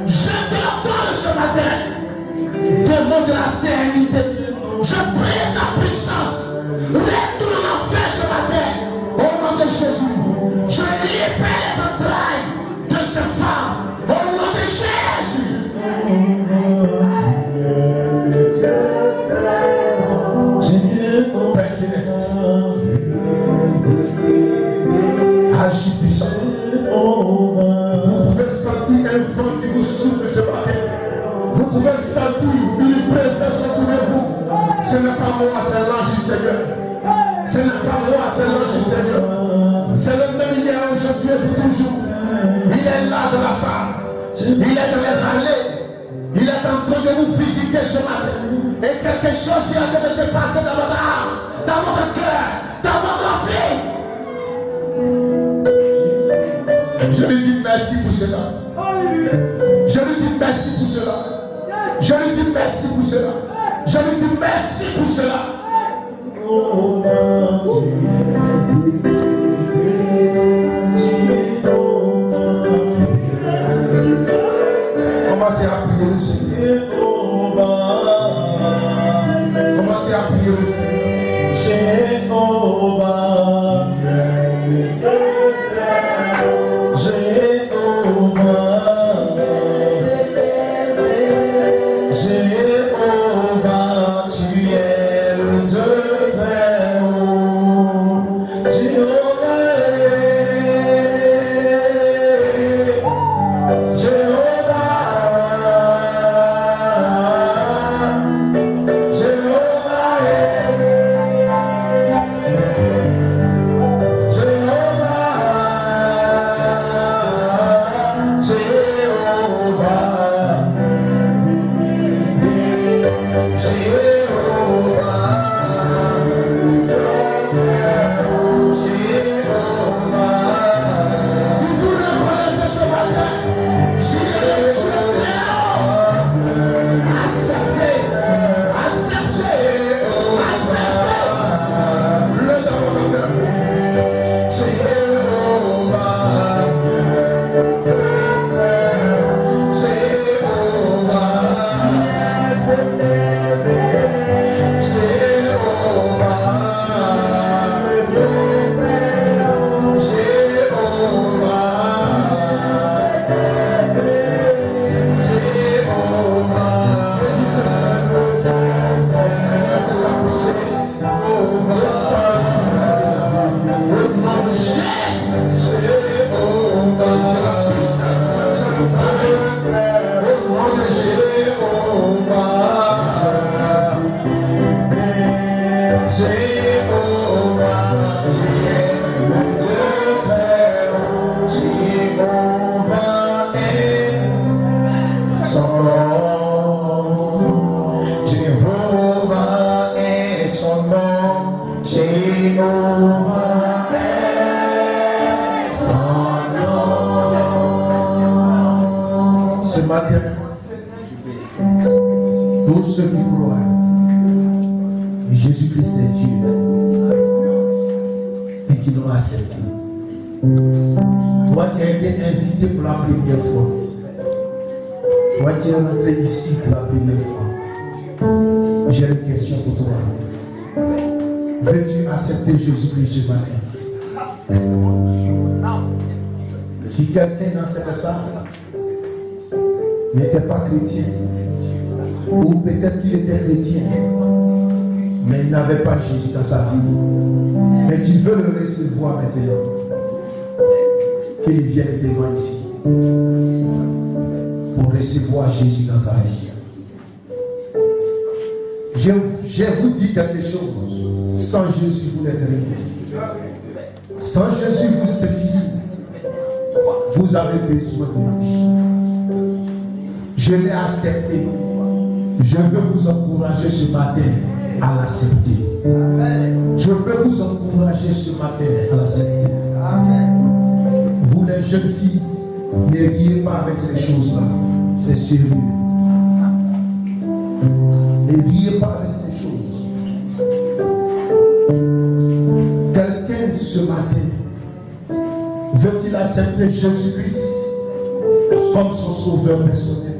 Je te la donne ce matin. Démon de la stérilité. moi, c'est l'ange du Seigneur. Ce n'est pas moi, c'est l'ange du Seigneur. C'est le même hier, aujourd'hui et pour toujours. Il est là dans la salle. Il est dans les allées. Il est en train de nous visiter ce matin. Et quelque chose est en train de se passer dans votre âme, dans votre cœur, dans votre vie. Je lui dis merci pour cela. Je lui dis merci pour cela. Je lui dis merci pour cela. Je lui dis merci pour cela. Commencez à prier le Seigneur. Commencez à prier le Seigneur. Jéhovah. Jéhovah, tu es le Dieu très haut. Jéhovah, Ce matin, tous ceux qui croient que Jésus-Christ est Dieu et qui l'ont accepté. Toi qui as été invité pour la première fois, toi qui es rentré ici pour la première fois, j'ai une question pour toi. Veux-tu accepter Jésus-Christ ce matin? Si quelqu'un dans cette salle n'était pas chrétien, ou peut-être qu'il était chrétien, mais il n'avait pas Jésus dans sa vie, mais tu veux le recevoir maintenant, qu'il vienne devant ici pour recevoir Jésus dans sa vie. Je vous dis quelque chose, sans Jésus vous n'êtes rien. Sans Jésus vous êtes fini. Vous avez besoin de lui. Je l'ai accepté. Je veux vous encourager ce matin à l'accepter. Je veux vous encourager ce matin à l'accepter. Vous les jeunes filles, ne riez pas avec ces choses-là. C'est sérieux. Ne riez pas avec ces choses. Quelqu'un ce matin veut-il accepter Jésus-Christ comme son sauveur personnel?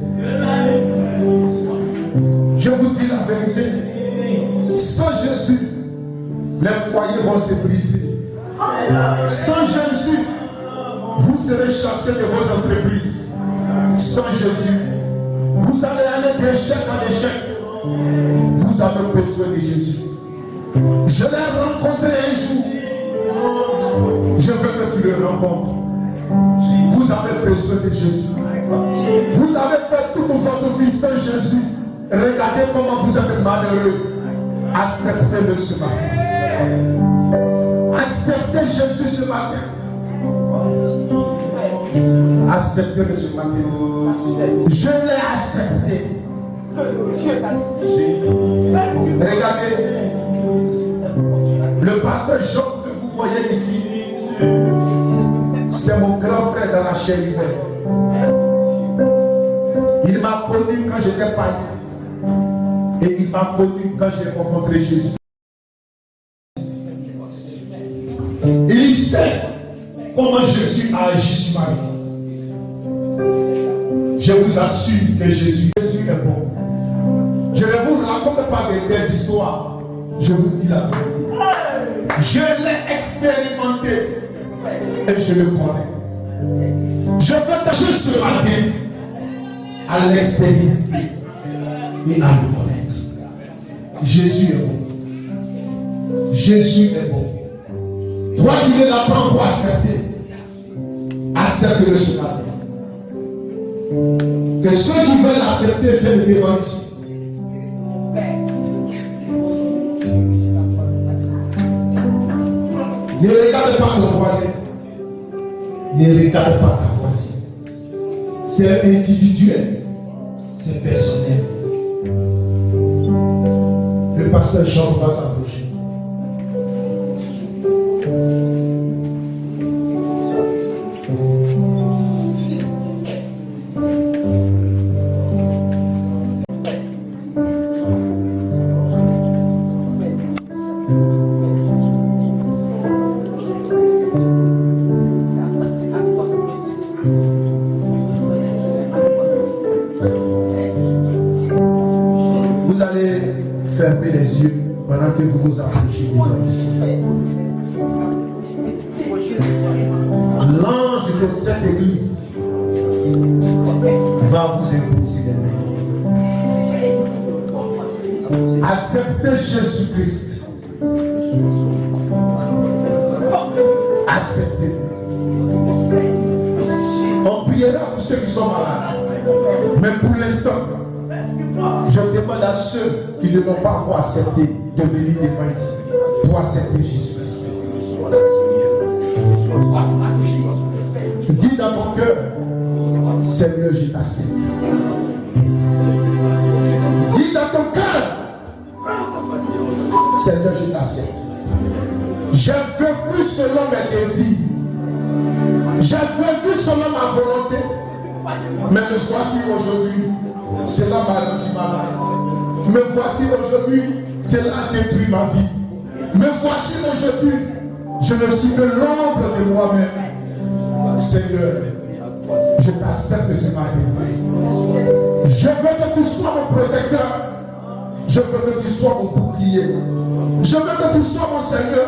Je vous dis la vérité, sans Jésus, les foyers vont se briser. Sans Jésus, vous serez chassés de vos entreprises. Sans Jésus, vous allez aller d'échec en échec. Vous avez besoin de Jésus. Je l'ai rencontré un jour. Je veux que tu le rencontres. Vous avez besoin de Jésus. Vous avez fait toute votre vie sans Jésus. Regardez comment vous êtes malheureux. Acceptez-le ce matin. Acceptez Jésus ce matin. Acceptez-le ce matin. Je l'ai accepté. Regardez. Le pasteur Jean que vous voyez ici, c'est mon grand frère dans la chair humaine. Il m'a connu quand j'étais païen. Et il m'a connu quand j'ai rencontré Jésus. Il sait comment Jésus a agi sur ma vie. Je vous assure que Jésus est bon. Je ne vous raconte pas des histoires. Je vous dis la vérité. Je l'ai expérimenté et je le connais. Je veux tâcher ce matin à l'expérimenter et à le connaître. Jésus est bon. Jésus est bon. Toi qui ne l'as pas encore accepté, accepte-le ce matin. Que ceux qui veulent l'accepter viennent devant ici. Ne regarde pas ton voisin. Ne regarde pas ta voisine. C'est individuel. C'est personnel. Le pasteur Jean va s'approcher. Vous allez fermer les yeux pendant que vous vous approchez devant ici. L'ange de cette église va vous imposer les mains. Acceptez Jésus-Christ. Acceptez. On priera pour ceux qui sont malades. Mais pour l'instant, je demande à ceux qui ne l'ont pas encore accepté de venir devant ici pour accepter Jésus-Christ. Dis dans ton cœur, Seigneur, je t'accepte. Dis dans ton cœur, Seigneur, je t'accepte. J'ai vécu selon mes désirs. J'ai vécu selon ma volonté. Mais me voici aujourd'hui. Cela m'a rendu malade. Me voici aujourd'hui. Cela a détruit ma vie. Me voici aujourd'hui. Je ne suis que l'ombre de moi-même. Seigneur, je t'accepte ce matin. Je veux que tu sois mon protecteur. Je veux que tu sois mon bouclier. Je veux que tu sois mon Seigneur.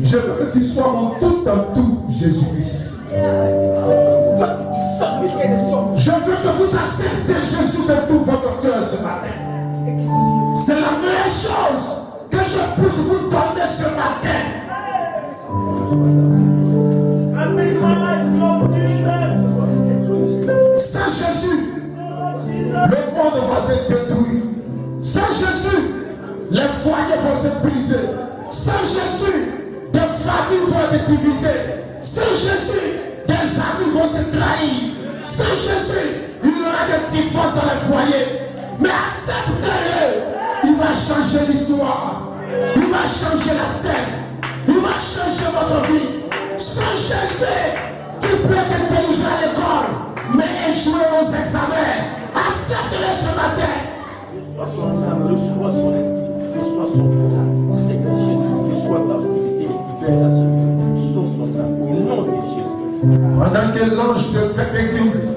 Je veux que tu sois mon tout en tout, Jésus-Christ. Je veux que vous acceptez Jésus de tout votre cœur ce matin. C'est la meilleure chose que je puisse vous donner ce matin. Sans Jésus, le monde va se détruire. Sans Jésus, les foyers vont se briser. Sans Jésus, des familles vont être divisées. Sans Jésus, des amis vont se trahir. Sans Jésus, il y aura des divorces dans les foyers. Mais acceptez-le. Il va changer l'histoire. Il va changer la scène. Il va changer votre vie. Sans Jésus, tu peux être intelligent à l'école, mais échouer aux examens. Acceptez-le ce matin. Reçois son esprit, reçois son pouvoir. Seigneur Jésus, reçois ta vérité, libération. Sauce notre âme au nom de Jésus. Pendant que l'ange de cette église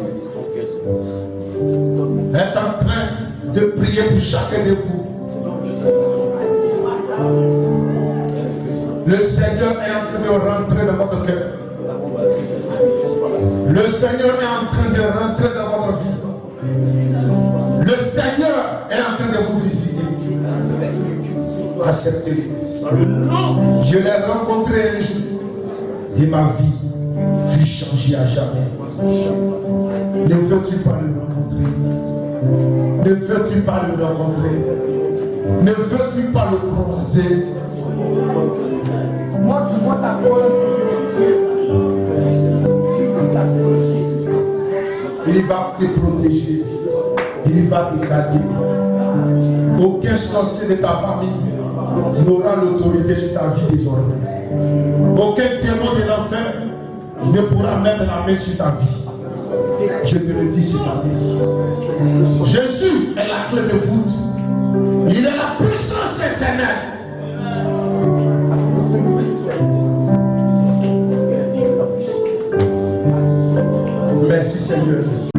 est en train de prier pour chacun de vous, le Seigneur est en train de rentrer dans votre cœur. Le Seigneur est en train de rentrer dans votre vie. Le Seigneur est en train de vous visiter. Acceptez-le. Je l'ai rencontré un jour et ma vie fut changée à jamais. Ne veux-tu pas le rencontrer? Ne veux-tu pas le rencontrer? Ne veux-tu pas le croiser? Moi, tu vois ta parole. Il va te protéger. Il va te garder. Aucun sorcier de ta famille n'aura l'autorité sur ta vie désormais. Aucun démon de l'enfer ne pourra mettre la main sur ta vie. Je te le dis ce matin. Jésus est la clé de voûte. Il est la puissance éternelle. Merci Seigneur.